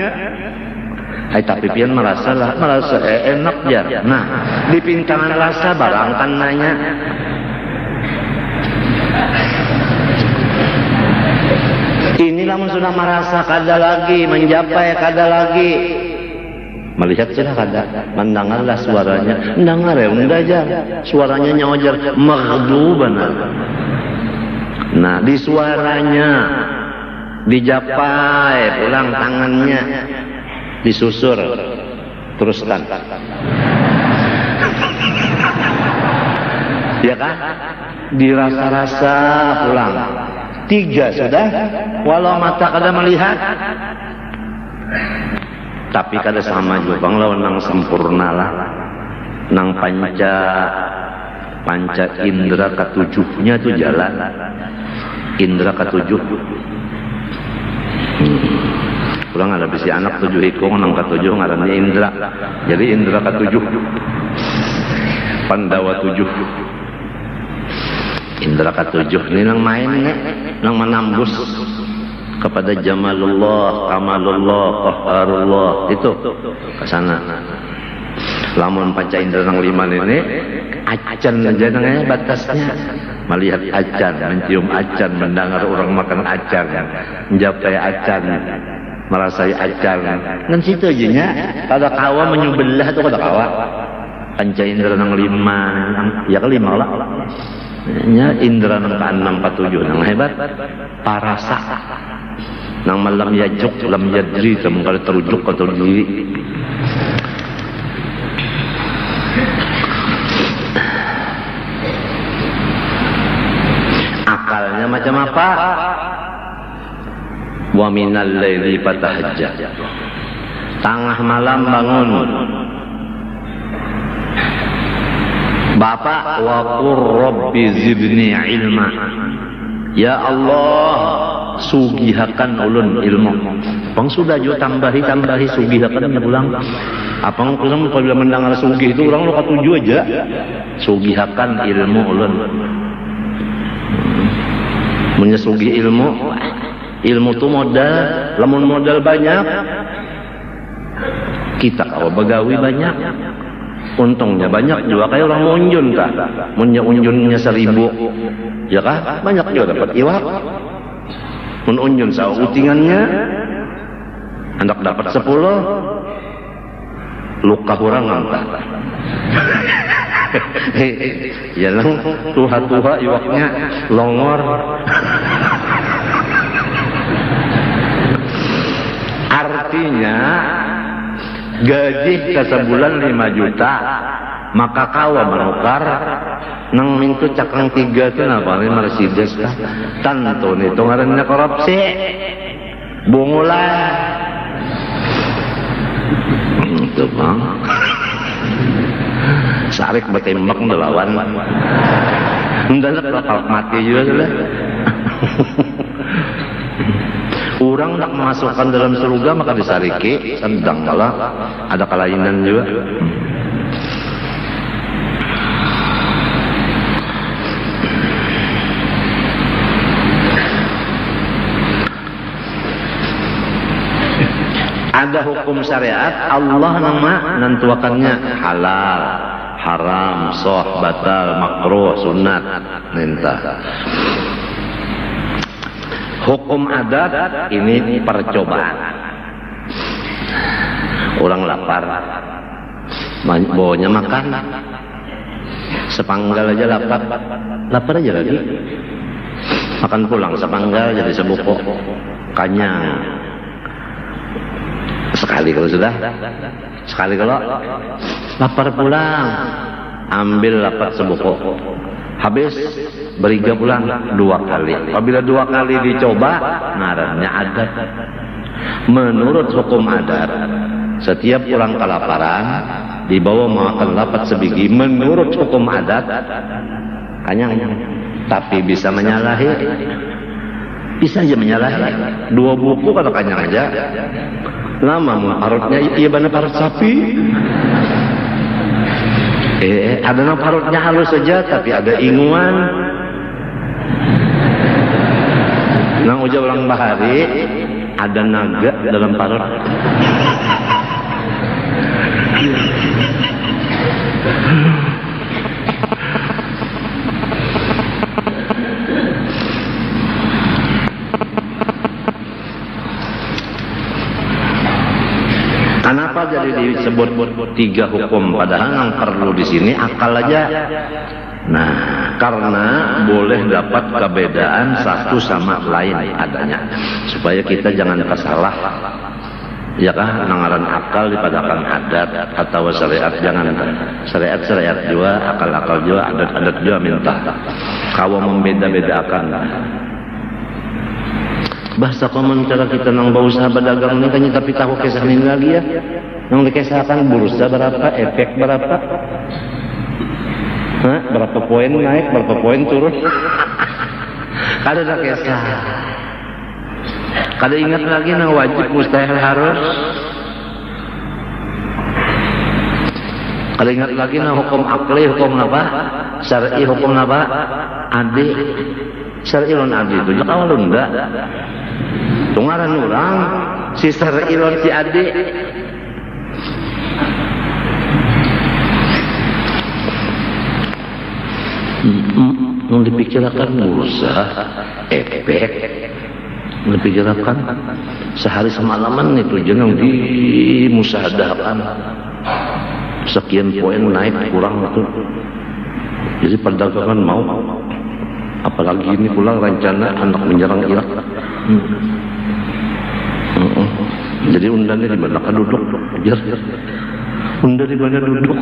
Hai tapi pian merasa enak ya. Nah di pintangan rasa barang tanahnya. Inilah sudah merasa kada lagi mencapai kada lagi. Melihat sudah kada, mendengarlah suaranya, mendengar ya udah aja, suaranya nyawajar maghduban. Nah di suaranya dijapai pulang tangannya disusur teruskan ya kan dirasa-rasa pulang 3 sudah walau mata kada melihat tapi kada sama juga bang lawan nang sempurna lah nang panca indera ketujuhnya tuh jalan indera ketujuh. Kurang ada bisi anak 7 hikung nang ketujuh ngarannya indera. Jadi indera ketujuh. Pandawa 7. Indera ketujuh ini nang main nang menambus kepada jamalullah, kamalullah, qaharullah itu ke sana. Lamun panca indera nang 5 ini acan aja namanya batasnya. Melihat acan, mencium acan, mendengar orang makan acan, menjapai acan, merasai acan. Kan situ aja nya. Kada kawa menyubelah itu kada kawa. Panca indera nang 5, ya ke 5 lah. Nya indera nang ke-6, 4, 7 nang hebat. Parasa. Nang malam yajuk, lam yadri, temu kada terujuk atau diri. Akalnya macam apa? Wa minal laili fatahajjad. Tengah malam bangun. Bapak wa qur rabbi zidni ilma. Ya Allah, sugihakan ulun ilmu. Pang sudah jo tambahi sugihakan ulang. Apang kurang apabila mendengar sugih itu orang lo katuju aja. Sugihakan ilmu ulun. Menyesugi ilmu tuh modal, lamun modal banyak kita kawa begawi banyak, untungnya banyak juga kayak orang unjun kah, unjunnya 1000 ya kah, banyak juga dapat iwak. Mun unjun saw utingannya hendak dapat 10 luka kurang angkat. Ya lang tuha iwaknya longor. Artinya gaji ke sebulan 5 juta, maka kawa menukar nang mintu cakang 3 itu napa nih Mercedes kah? Tanto nih ngaranna korupsi. Bungulan. Itu bang. Sarik bertembak melawan. Mendadak bakal mati juga sudah. Orang nak masukkan dalam surga maka disariki, sedang malah ada kelainan juga. Ada hukum syariat Allah nama nantuakannya halal, haram, sah, batal, makruh, sunat, nentah. Hukum adat ini percobaan. Orang lapar, bawanya makan, sepanggal aja lapar aja lagi. Makan pulang sepanggal jadi sebuko, kanyang. Sekali kalau sudah, sekali kalau lapar pulang, ambil lapar sebuko. Habis beriga pulang 2 kali. Apabila 2 kali dicoba, ngarannya adat. Menurut hukum adat, setiap orang kelaparan dibawa makan lapat sebiji. Menurut hukum adat, kanyang. Tapi bisa menyalahi. Bisa aja menyalahi. 2 buku kalau kanyang aja. Lama parutnya iya benar parut sapi. Ada parutnya halus saja tapi ada inguan. Nang uja ulang bahari ada naga dalam parut. Kenapa jadi disebut 3 hukum padahal yang perlu di sini akal aja. Nah, karena boleh dapat perbedaan satu sama lain adanya supaya kita jangan kesalah. Ya kah nangaran akal dipadakan adat atau syariat, jangan syariat juga, akal juga, adat juga minta. Kawa membeda-bedakan. Bahasa komentar kita nang berusaha berdagang ini kan tapi tahu kisah ini lagi ya. Nang dikisahkan bursa berapa, efek berapa. Berapa poin naik, berapa poin turun. Kada ada kisah. Kada ingat lagi nang wajib mustahil harus. Kada ingat lagi nang hukum akli, hukum apa? Syar'i, hukum apa? Adi. Syar'i lon adi itu jak awal enggak. Tungaran orang si syar'i lon si adi. Mau dipikirkan bursa, efek, dipikirkan sehari semalaman itu jangan dimusahadakan sekian poin naik kurang itu. Jadi perdagangan mau, apalagi ini pulang rencana anak menyerang Irak. Jadi undannya di mana kan duduk, biar undan di mana duduk.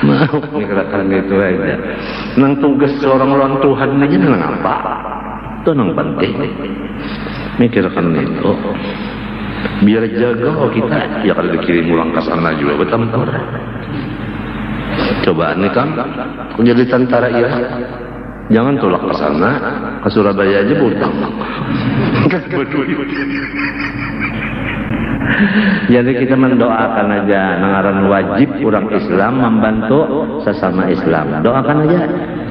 Mau mikirkan itu aja. Nang tugas seorang lawan Tuhan aja nang apa? Itu nang penting. Mikirkan itu. Biar jaga kita, ya kalau dikirim ulang ke sana juga bertempur. Coba nih kan, jadi tentara Irak, jangan tolak ke sana, ke Surabaya aja butang. Jadi kita mendoakan aja, nangaran wajib orang Islam membantu sesama Islam. Doakan aja.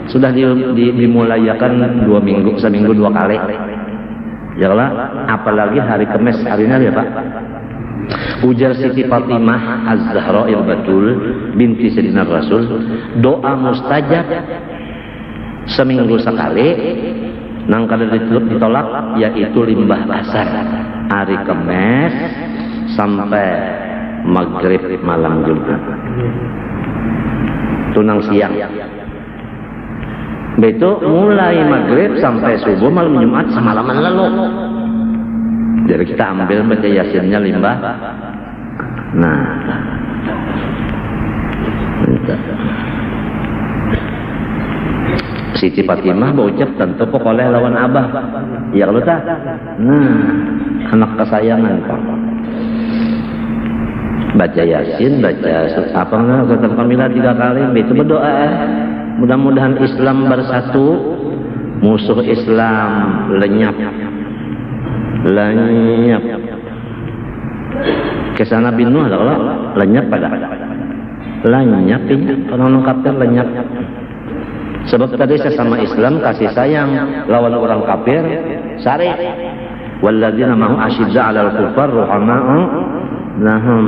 Sudah dimulayakan 2 minggu, seminggu 2 kali. Ya Allah, apalagi hari Kamis harinya ya Pak. Ujar Siti Fatimah Az-Zahra Il-Batul binti Sayyidina Rasul, doa mustajab seminggu sekali, nang kada ditolak yaitu limbah asar hari Kamis sampai maghrib malam Jumat. Tunang siang. Betul mulai maghrib sampai subuh malam Jumat semalaman lalu. Jadi kita ambil baca yasinnya limbah. Nah, Siti Fatimah berucap tentu pokoknya lawan abah. Ya kalau tak, nah anak kesayangan Pak. Baca yasin, baca apa enggak? Kata Pamila 3 kali. Itu berdoa. Mudah-mudahan Islam bersatu, musuh Islam lenyap. Kesana bin Nuh kalau lenyap pada lenyap ini orang kafir lenyap. Sebab tadi sesama Islam kasih sayang, lawan orang kafir sari. Walladzina ma'u asyidda 'alal kufar ruhama'u lahum.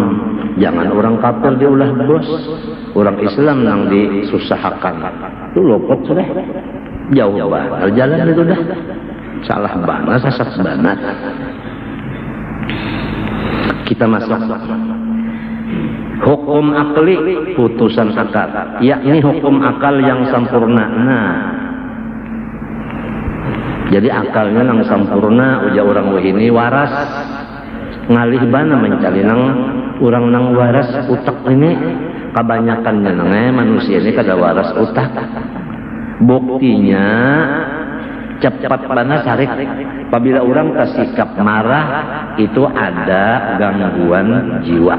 Jangan orang kafir diulah bos, orang Islam yang disusahkan. Itu lopot sudah. Jauh banget jalan itu dah. Salah banget, sesat banget. Kita masuk hukum akli, putusan akal, yakni hukum akal yang sempurna. Nah, jadi akalnya yang sempurna, ujar orang wahini waras ngalih bana mencari nang orang nang waras utak ini kebanyakannya nang manusia ini kada waras utak. Buktinya cepat panas sarik. Apabila orang tersikap marah itu ada gangguan jiwa.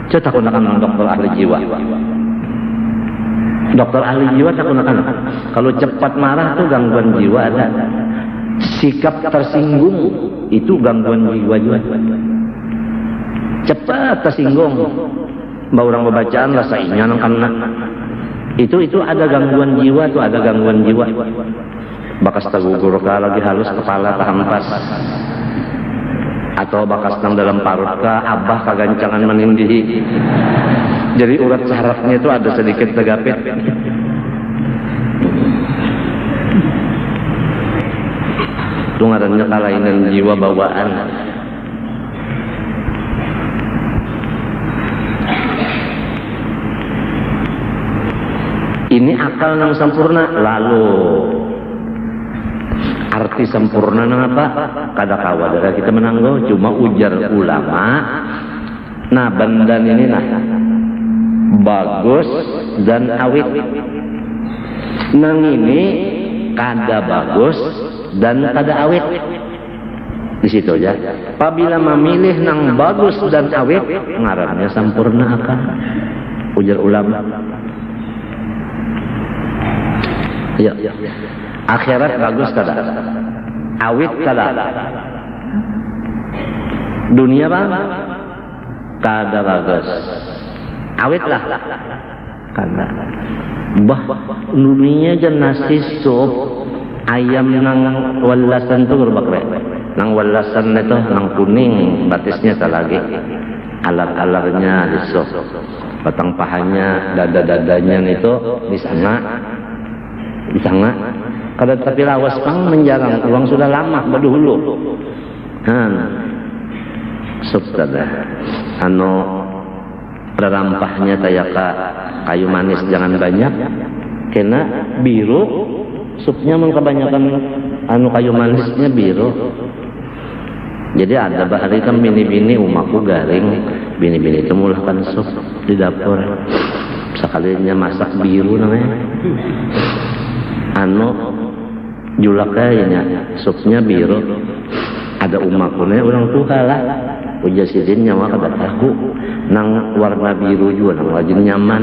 Coba tak gunakan dokter ahli jiwa. Dokter ahli jiwa tak gunakan. Kalau cepat marah itu gangguan jiwa ada. Sikap tersinggung itu gangguan jiwa juga. Cepat tersinggung. Mbak orang bacaan rasa inya nang kena. Itu ada gangguan jiwa, itu ada gangguan jiwa. Bakas tagugur ka lagi halus kepala tahampas, atau bakas nang dalam parut ka abah kagancangan menindih. Jadi urat sarafnya itu ada sedikit tegapit. Itu ngarannya kelainan jiwa bawaan. Ini akal yang sempurna. Lalu arti sempurna nang apa? Kada kawadara kita menanggo, cuma ujar ulama. Nah, bandan ini nah bagus dan awit. Nang ini kada bagus dan kada awit. Di situ aja. Apabila memilih nang bagus dan awit, ngarannya sempurna akal. Ujar ulama. Ya. Akhirat bagus kada? Awit kada? Dunia bang? Kada bagus. Awit lah. Kada. Bah, dunia aja nasi sup ayam nang walasan tu berbakre. Nang walasan itu nang kuning, batisnya tak lagi. Alar-alarnya di sup. Batang pahanya, dada-dadanya itu di sana. Kada tapi lawas pang menjarang uang sudah lama berdahulu. Subtada rerampahnya tayaka kayu manis jangan banyak kena biru supnya kebanyakan kayu manisnya biru. Jadi ada bahari kan bini-bini umaku garing, bini-bini itu mulahkan sup di dapur. Sekalinya masak biru namanya. Julaknya supnya biru. Ada umakune orang tua lah. Uja sidin nyawa kada tahu nang warna biru juga nang lajeng nyaman.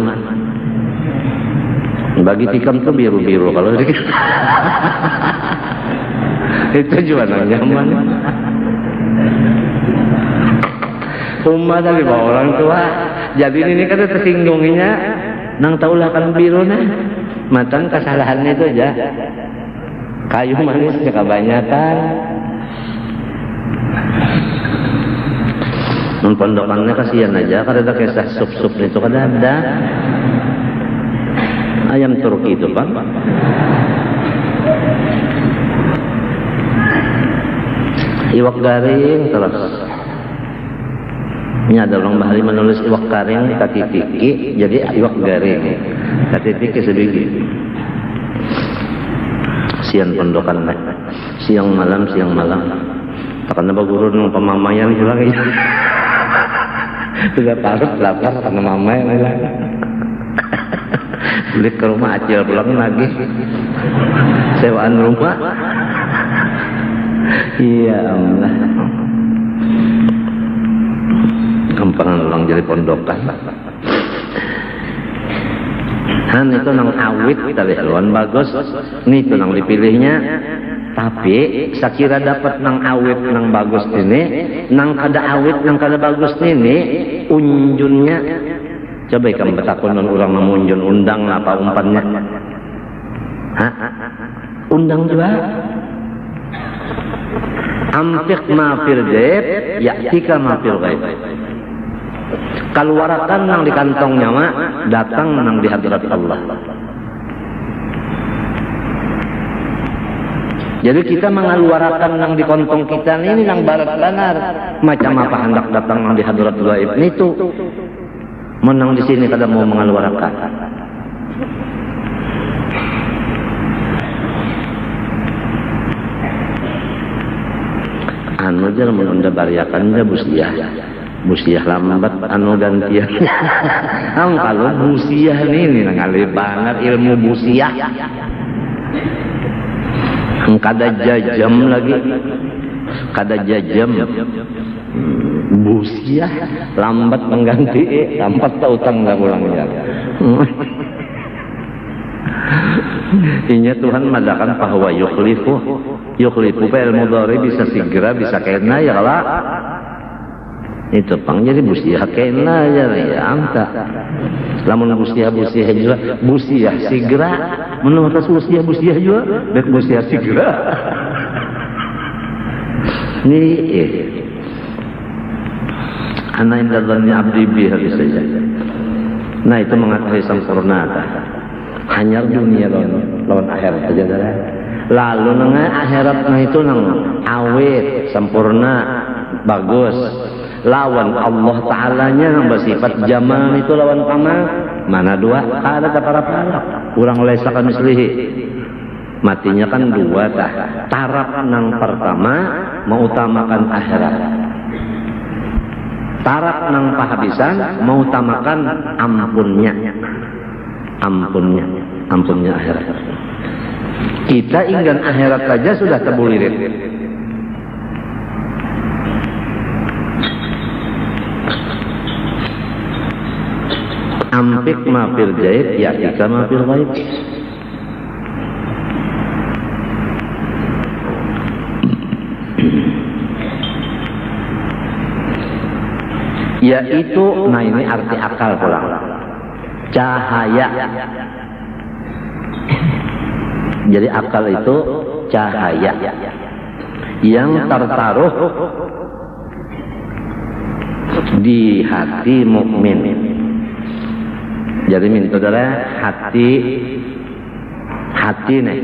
Bagi tikam tuh biru-biru kalau itu juga nyaman. Rumah dari bawa orang tua. Jadi ini kan tersinggunginya nang taulah kan biru nah. Matang kesalahannya itu aja. Kayu manisnya kebanyakan. Pondokannya kasihan aja karena ada kisah sup-sup itu kan ada. Ayam Turki itu Pak. Iwak garing terus. Ini ada orang bahari menulis iwak garing kaki tiki jadi iwak garing kaki tiki sedikit. Siang pondokan siang malam takkan apa guru nung pemamayan juga lagi. Sudah taruh lapar karena mamayan lagi. Beli ke rumah acil pulang lagi sewaan rumah. Iya Allah. Gampangan ulang jadi pondokan. Han itu nang awit tadi haluan bagus. Ini itu nang dipilihnya. Tapi sakira dapat nang awit nang bagus ini, nang kada awit nang kada bagus ini, unjunnya. Coba ikan betakunan orang memunjun undang apa umpannya? Hah? Undang juga. Amtik mafir jaib, yaktika mafir gaib. Keluarkan nang di kantongnya mak, datang nang di hadirat Allah. Jadi kita mengeluarkan nang di kantong kita ini nang barat banar. Macam apa hendak datang nang di hadirat gaib itu. Menang di sini kada mau mengeluarkan. Anu jar menunda bariakan dia busiah lambat anu gantian. Kalau busiah ini ngalih banget ilmu busiah. Kada jajam lagi. Kada jajam. Busiah lambat mengganti lambat utang nggak ulangnya. Inya Tuhan madakan bahwa yukhlifu fa'il mudhari bisa segera bisa kena ya lah. Itu pang jadi busiah kena ya anta. Lamun busiah juga busiah segera menurut busiah juga dan busiah segera. Nih ana inda dhanni abdi bi habis saja. Nah itu mengetahui sempurna hanya dunia lawan akhirat saja dah. Lalu nang akhirat nah itu nang awet sempurna bagus. Lawan Allah Ta'ala-nya nang bersifat jamal itu lawan kamal. Mana dua? Ada para-para. Kurang lesa kan mislihi. Matinya kan dua tah. Taraf nang pertama mengutamakan akhirat. Taraf nang pahabisan mengutamakan ampunnya akhirat. Kita ingin akhirat saja sudah terbulirit. Ampik mafir jaib ya kita mafir gaib. Yaitu, nah ini arti akal pula. Cahaya. Jadi akal itu cahaya yang tertaruh di hati mukmin. Jadi saudara hati nih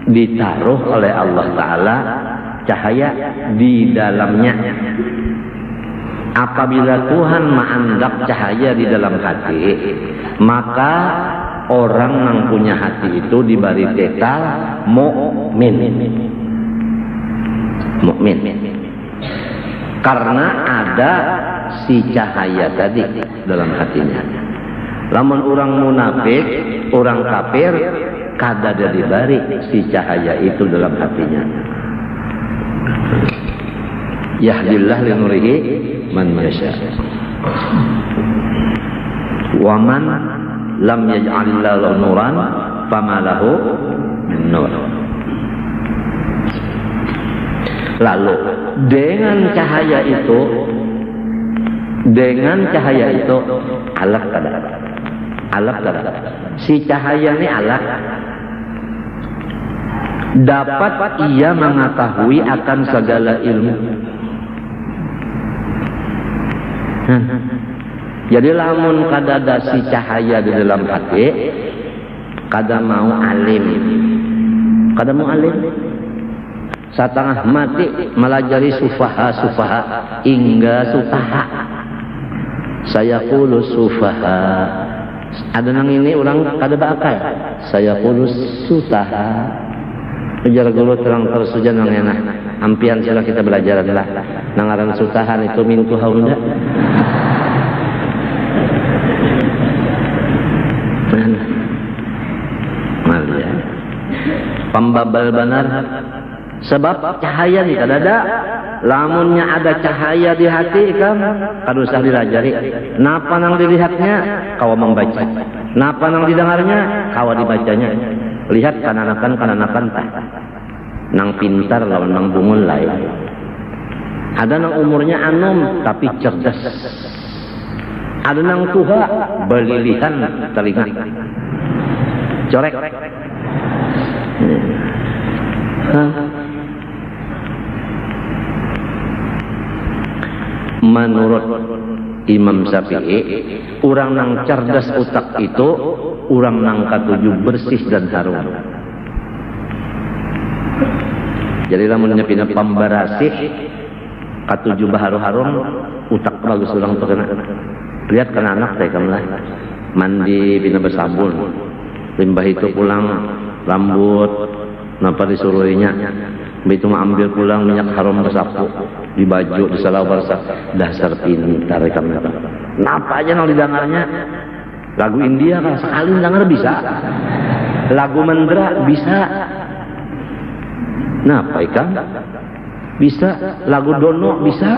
ditaruh oleh Allah Ta'ala cahaya di dalamnya. Apabila Tuhan menganggap cahaya di dalam hati, maka orang yang punya hati itu diberi titel mukmin. Karena ada si cahaya tadi dalam hatinya. Lamun orang munafik, orang kafir, kada ada diberi si cahaya itu dalam hatinya. Yahdillah li nurihi man yasha. Wa man lam yaj'alillahu nuran fama lahu min nur. Lalu dengan cahaya itu alaq kada. Si cahaya ini alaq dapat ia mengetahui akan segala ilmu. Jadi lamun kada ada si cahaya di dalam hati, kada mau alim. Satengah mati melajari sufaha hingga sutaha. Saya kulus sufaha. Ada nang ini orang kada bakal. Saya kulus sutaha. Ujar guru terang tersujan nang enak. Ampian sila kita belajar adalah nangaran sutahan itu mintu haunda. Malia. Pembabal benar. Sebab cahaya ni kada ada. Lamunnya ada cahaya di hati kan kada usah dilajari. Napa nang dilihatnya kawa membaca. Napa nang didengarnya kawa dibacanya. Lihat kananakan tah. Nang pintar lawan nang bungul lain. Ada nang umurnya anom tapi cerdas. Ada nang tua belilihan telinga. Corek. Menurut Imam Syafi'i, orang nang cerdas utak itu orang nang katujuh bersih dan harum. Jadi lamunnya pina pambarasih katujuh baharu-harum utak bagus orang tu kena. Lihat kan anak saya kamlah mandi pina bersabun, limbah itu pulang rambut napa disuruhnya, begitu ambil pulang minyak harum bersapu di baju di salawar dasar pintar kami. Napa aja nang didengarnya lagu India kan sekali dengar bisa, lagu Mandra bisa. Napa ikan bisa, lagu Dono bisa.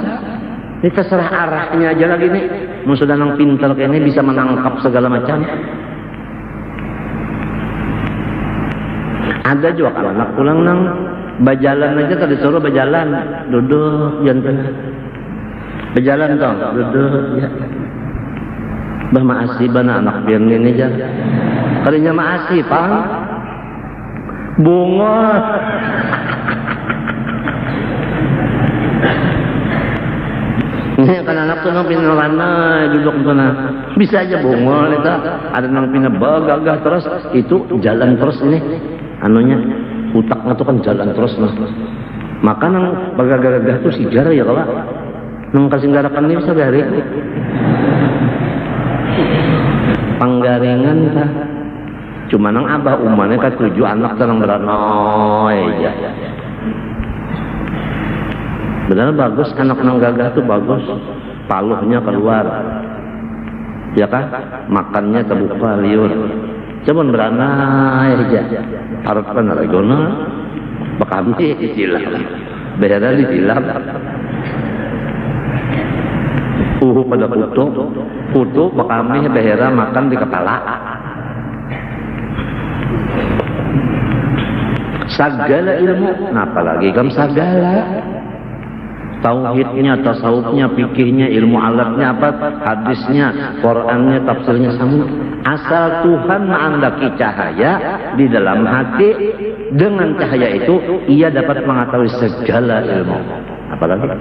Ini terserah arahnya aja lagi nih. Mau sudah nang pintar kayak ini bisa menangkap segala macam. Ada juga kalau anak pulang nang berjalan aja tadi suruh berjalan, duduk jantan. Berjalan dong, duduk ya. Bah maasih bana anak biar ini aja. Kalinya maasih, Pang. Bunga. Ini kan anak tuh nang pinalana duduk sana. Bisa aja bungol itu. Ada nang pinabagagah terus itu jalan terus ini. Anunya utaknya tuh kan jalan terus nah. Maka nang bagagagah tuh sigara ya kawan. Nang kasih garakan ini bisa garing. Panggaringan tah. Cuma nang abah umane ka 7 anak terang beranoy aja. Benar bagus anak nang gagah tuh bagus, paluhnya keluar, ya kan? Makannya terbuka liur, cuman beranai aja. Harapan regona, bakami disilam, behera disilam. Pada kutu bakami behera makan di kepala. Sagala ilmu, nah apalagi kam sagala. Tauhidnya, tasawufnya, fikihnya, ilmu alatnya apa, hadisnya, Qurannya, tafsirnya sama. Asal Tuhan mengandaki cahaya di dalam hati, dengan cahaya itu ia dapat mengetahui segala ilmu. Apalagi?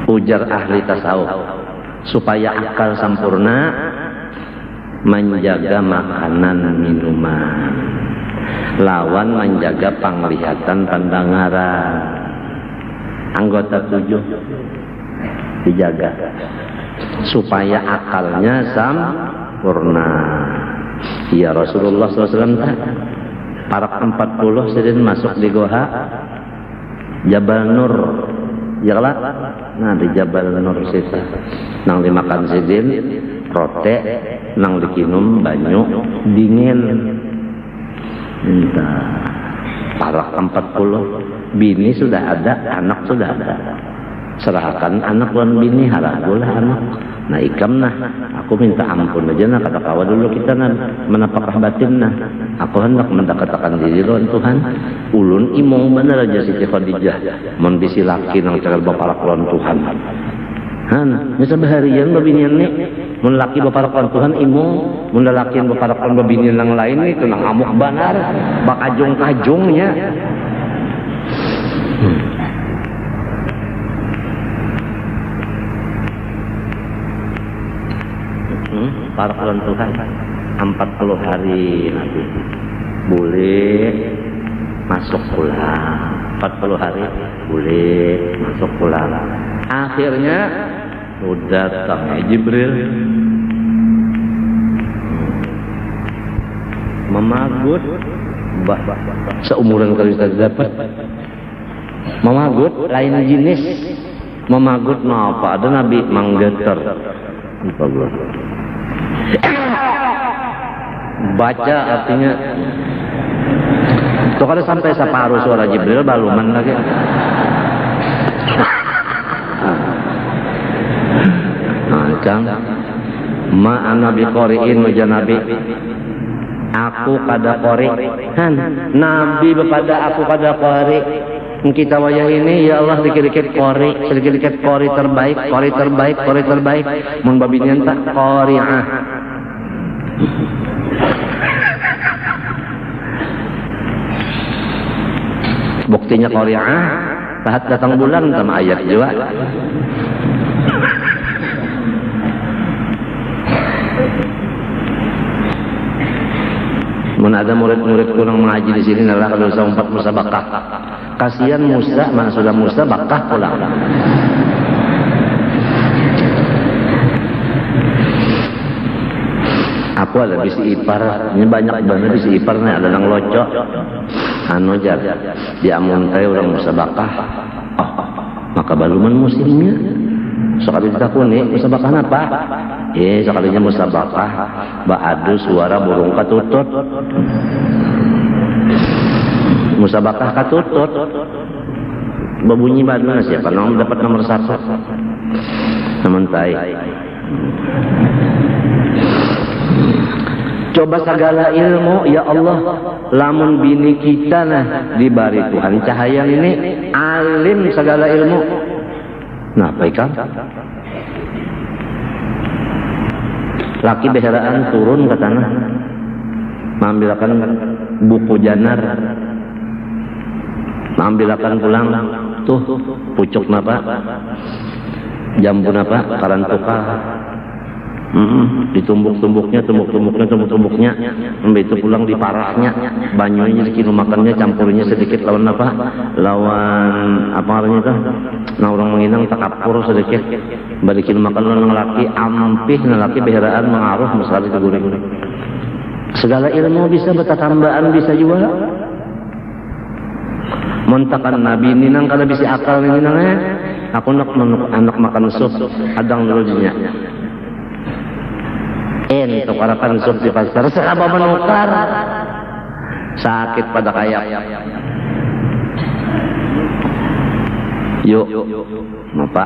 Ujar ahli tasawuf, supaya akal sempurna menjaga makanan minuman. Lawan menjaga penglihatan pandangaran. Anggota 7 dijaga supaya akalnya sempurna. Ya Rasulullah SAW parak 40 sedin masuk di goa Jabal Nur. Ya lah, nah di Jabal Nur situ nang dimakan sidin rote, nang dikinum banyu dingin. Entah parak 40 bini sudah ada, anak sudah ada. serahkan anak lan bini haragulah anak. Nah ikam nah, aku minta ampun aja nah kata kawa dulu kita nah menapakah batin nah. Aku hendak mendekatkan diri lawan Tuhan. Ulun imong bener aja Siti Khadijah. Mun bisi laki nang cara baparak lawan Tuhan. Han, bisa baharian babinian nih. Mun laki baparak lawan Tuhan imong, mun laki baparak lawan babinian nang lain itu nang amuk banar, bakajung-kajungnya. Para lawan Tuhan 40 hari nanti boleh masuk pulang, 40 hari boleh masuk pulang. Akhirnya udah datang Jibril memagut seumuran kali kita dapat memagut lain jenis memagut apa ada Nabi manggeter baca artinya itu kalau sampai separuh suara Jibril baluman lagi Kang ma nabi qori'in wajan nabi aku kada qori kan nabi bepada aku kada qori kita wayah ini ya Allah dikit-dikit qori sedikit-dikit qori terbaik mun babinian tak qori'ah buktinya qori'ah tahat datang bulan sama ayat juga. Mun ada murid-murid kurang mengaji di sini adalah kalau sempat musabakah. Kasihan Musa, mana sudah Musa bakah pulang. Aku ada bisi ipar, ini banyak banget bisi ipar nih ada nang locok. Anu jar, dia amuntai orang musabakah. Oh, maka baluman musimnya. Sekali ditakuni musabakah apa? Sekalinya musabakah ba'adu suara burung katutut. Musabakah katutut berbunyi mana siapa nomor dapat nomor 1 sementai. Coba segala ilmu ya Allah lamun bini kita nah dibari Tuhan cahaya ini alim segala ilmu. Nah baikkan laki beheraan turun ke tanah mengambilkan buku janar mengambilkan pulang tuh pucuk napa jambu napa karantuka ditumbuk-tumbuknya itu pulang di parahnya banyunya dikinu makannya campurnya sedikit lawan apa lawan apa namanya itu nah orang menginang tak kapur sedikit balikin makan lawan laki ampih laki beheraan mengaruh masalah itu goreng segala ilmu bisa bertambahan bisa juga montakan nabi ini nang kalau bisa akal ini nangnya aku anak makan sup adang dulu dinya tukarakan sup di pasar seraba menukar sakit pada kayak yuk apa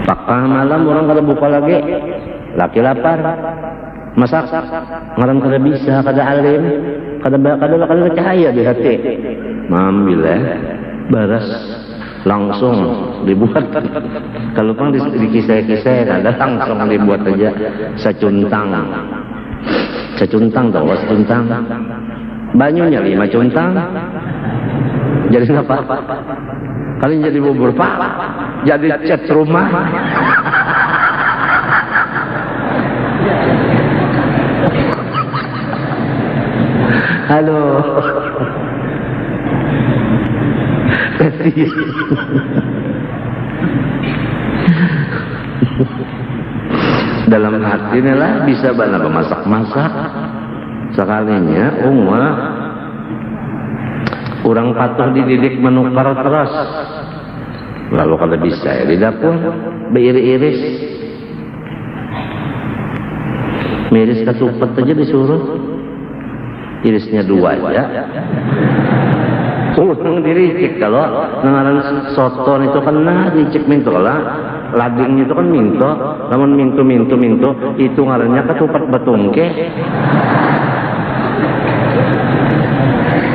pakah malam orang kada buka lagi laki lapar masak ngaran kada bisa kada alim kada cahaya di hati mambil baras langsung dibuat kalau pang di kisah-kisah ada langsung dibuat aja secuntang tahu secuntang banyunya 5 cuntang jadi apa kalian jadi bubur pak jadi cat rumah halo dalam hati lah bisa bana masak-masak sekalinya orang patuh dididik menukar terus lalu kalau bisa ya di dapur beiris miris ketupet aja disuruh irisnya 2 aja Ulang diricik kalau ngaran soto itu kan nah dicek minto lah. Lading itu kan minto, namun minto itu ngarannya ketupat betungke.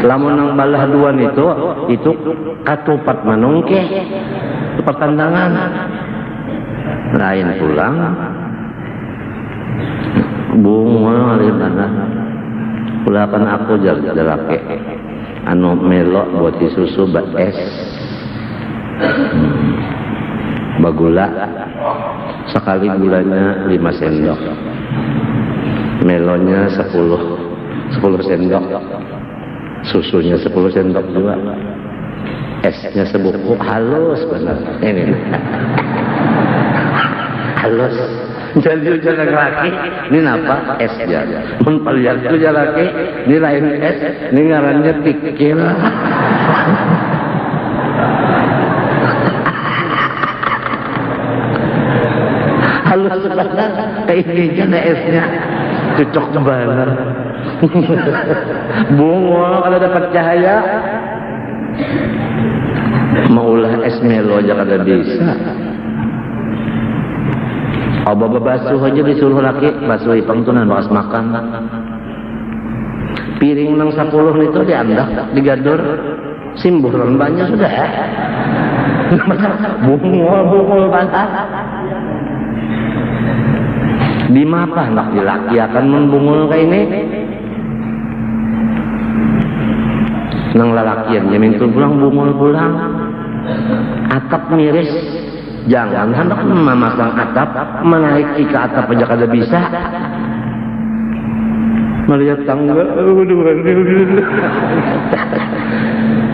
Lamun nang balah duan itu ketupat manungke. Itu pertandangan. Lain pulang. Bunga ali mana? Pulakan aku jalake. Anu melok buat susu es. Bagula sekali gulanya 5 sendok, melonya 10 sendok, susunya 10 sendok juga, esnya sebuku halus benar ini halus. Jadi jalan laki ini apa es ya, menpaliar itu jalan laki ini lain es, ini ngarannya pikir. Halus banget kayak gini esnya cocok banget. Bunga kalau dapat cahaya maulah es melo aja kada bisa. Oba basuh aja disuruh laki basuh ipang tuh bekas makan. Piring nang 10 itu diandak digadur simburan banyak sudah. Bunga banget. Di mapa nak laki akan membungul kayak ini nang lalakian mintu pulang bungul pulang atap miris jangan hendak memasang atap menaiki ke atap aja kada bisa melihat tangga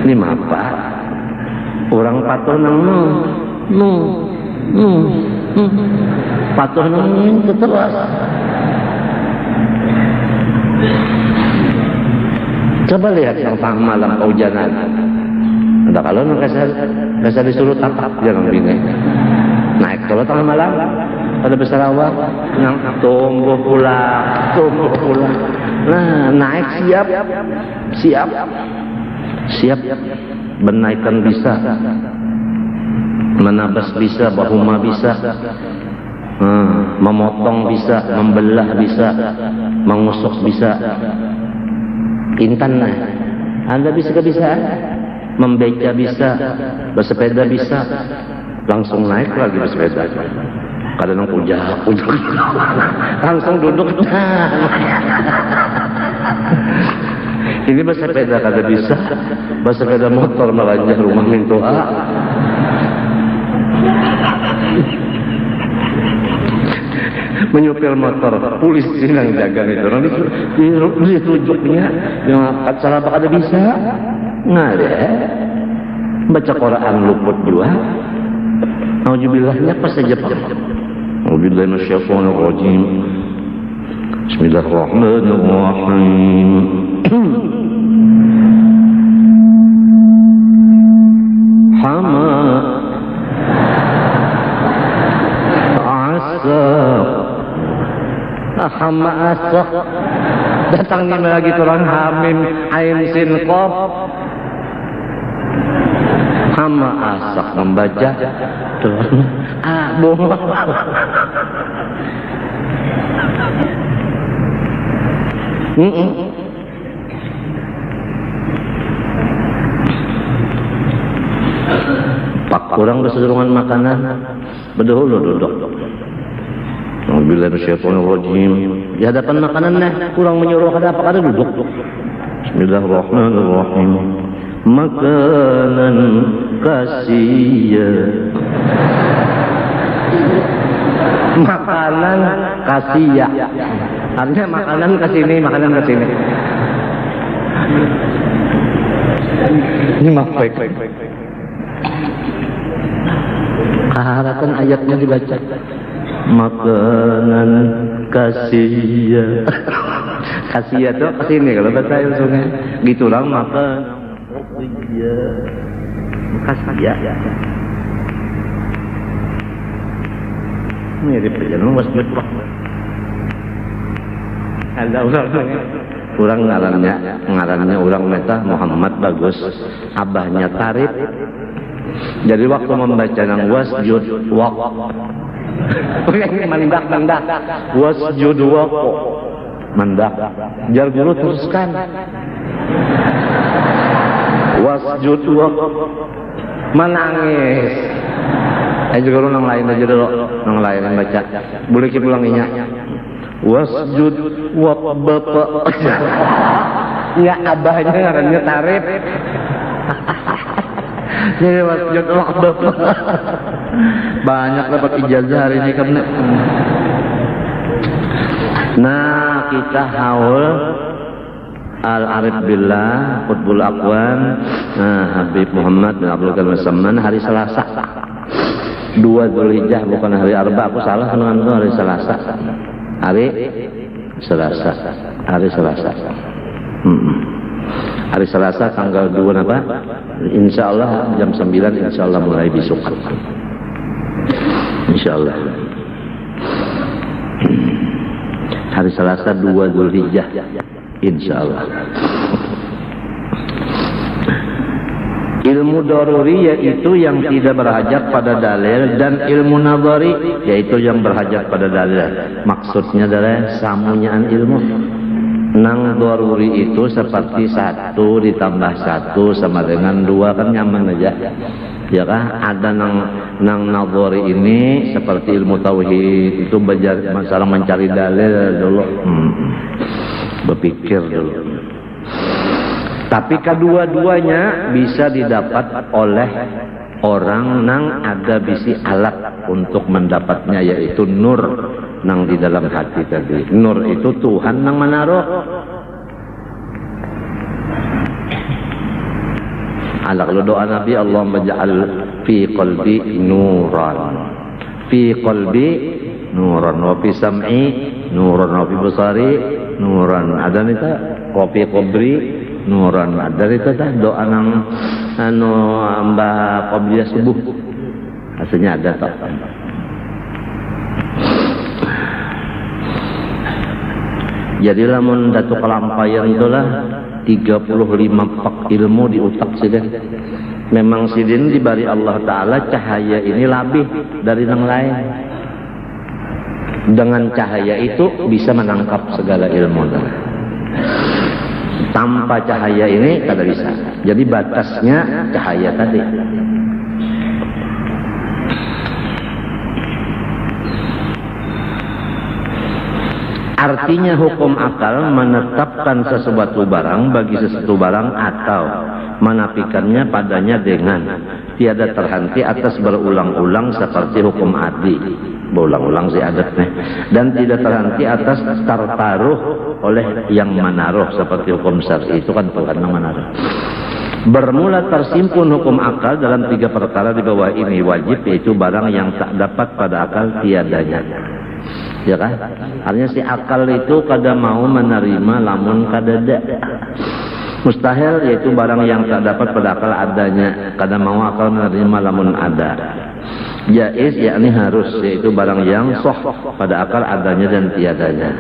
ini mapa orang patuh nang patuh nang terus coba lihat yang tang malam kehujanan ada kalau nang kasar disuruh tatap jangan bini naik kalau tengah malam ada besar awal nang tumbuh pulang nah naik siap benaikan bisa menabas bisa bahuma bisa memotong bisa membelah bisa mengusuk bisa intan anda bisa kebiasaan membeca bisa bersepeda bisa langsung naik lagi bersepeda kadang ujak langsung duduk ini bersepeda kada bisa bersepeda motor melanjah rumah mintua menyupir motor polisi yang jaga itu orang dirujuknya yang salah apa ada bisa nggak ada baca Quran luput juga naujubillahnya pas saja pak auzubillahi minasyaitonir rajim bismillahirrahmanirrahim hama hama asok datang ini lagi turun hamim ain sin qaf hama asak membaca turun bunga pak kurang kesedurungan makanan berdahulu duduk Alhamdulillah minasyaitonirrajim. Di hadapan makanannya kurang menyuruh kada apa kada duduk. Bismillahirrahmanirrahim. Makanan kasih. Makanan kasih. Artinya makanan kesini, makanan kesini. Ini maksud. Keharatan ayatnya dibaca. Makanan kasih kasih tuh kesini kalau bahasa sungai gitu lang makan kasih ini di perjalanan masjid pak ada orang Urang ngarannya urang meta Muhammad bagus, abahnya Tarif. Jadi waktu membaca nang wasjud waq mandak wasjud waq mandak jar guru teruskan wasjud waq menangis. Guru nang lain aja dulu, nang lain yang baca boleh kita ulanginya wasjud waq bapak ya abahnya ngarannya Tarif. Jadi wasjud waq bapak banyak dapat ijazah hari ini kan. Nah kita haul Al-Arif Billah Qutbul Aqwan Habib Muhammad bin Abdul Qadir Samman hari Selasa 2 Dzulhijjah, bukan hari Arba, aku salah dengan itu hari Selasa. Hari Selasa tanggal 2 apa? Insya Allah jam 9 insya Allah mulai besok. Insya Allah. Hari Selasa 2 Dzulhijjah insya Allah. Ilmu daruri yaitu yang tidak berhajat pada dalil, dan ilmu nadhari yaitu yang berhajat pada dalil. Maksudnya adalah samunyaan ilmu. Nang daruri itu seperti 1 ditambah 1 sama dengan 2 kan nyaman aja. Ya kan? Ada nang nadhari ini seperti ilmu tauhid itu masalah mencari dalil dulu. Berpikir dulu. Tapi kedua-duanya bisa didapat oleh orang nang ada bisi alat untuk mendapatnya, yaitu nur nang di dalam hati tadi. Nur itu Tuhan nang menaruh. Alak lu doa Nabi, Allahumma ja'al fi qalbi nuran, fi qalbi nuran, wa fi sam'i nuran, wa fi basari nuran. Ada nih tak kopi kubri nuran, dari itu dah doa nang Mbah Qobliyah subuh aslinya ada tak. Jadi lamun datu kelampayan itulah 35 pak ilmu di utak sidin. Memang sidin dibari Allah Ta'ala cahaya ini lebih dari yang lain. Dengan cahaya itu bisa menangkap segala ilmu. Tanpa cahaya ini tidak bisa. Jadi batasnya cahaya tadi. Artinya hukum akal menetapkan sesuatu barang bagi sesuatu barang atau menafikannya padanya dengan tiada terhenti atas berulang-ulang seperti hukum adi. Berulang-ulang si adatnya. Dan tidak terhenti atas tertaruh oleh yang menaruh seperti hukum syar'i itu kan Tuhan yang menaruh. Bermula tersimpun hukum akal dalam 3 perkara di bawah ini. Wajib yaitu barang yang tak dapat pada akal tiadanya. Ya kan? Artinya si akal itu kada mau menerima lamun kadada. Mustahil yaitu barang yang tak dapat pada akal adanya. Kada mau akal menerima lamun ada. Jaiz yakni harus yaitu barang yang sah pada akal adanya dan tiadanya.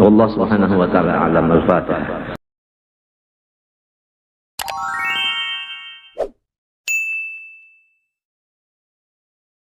Allah Subhanahu wa taala alam. Al-Fatihah.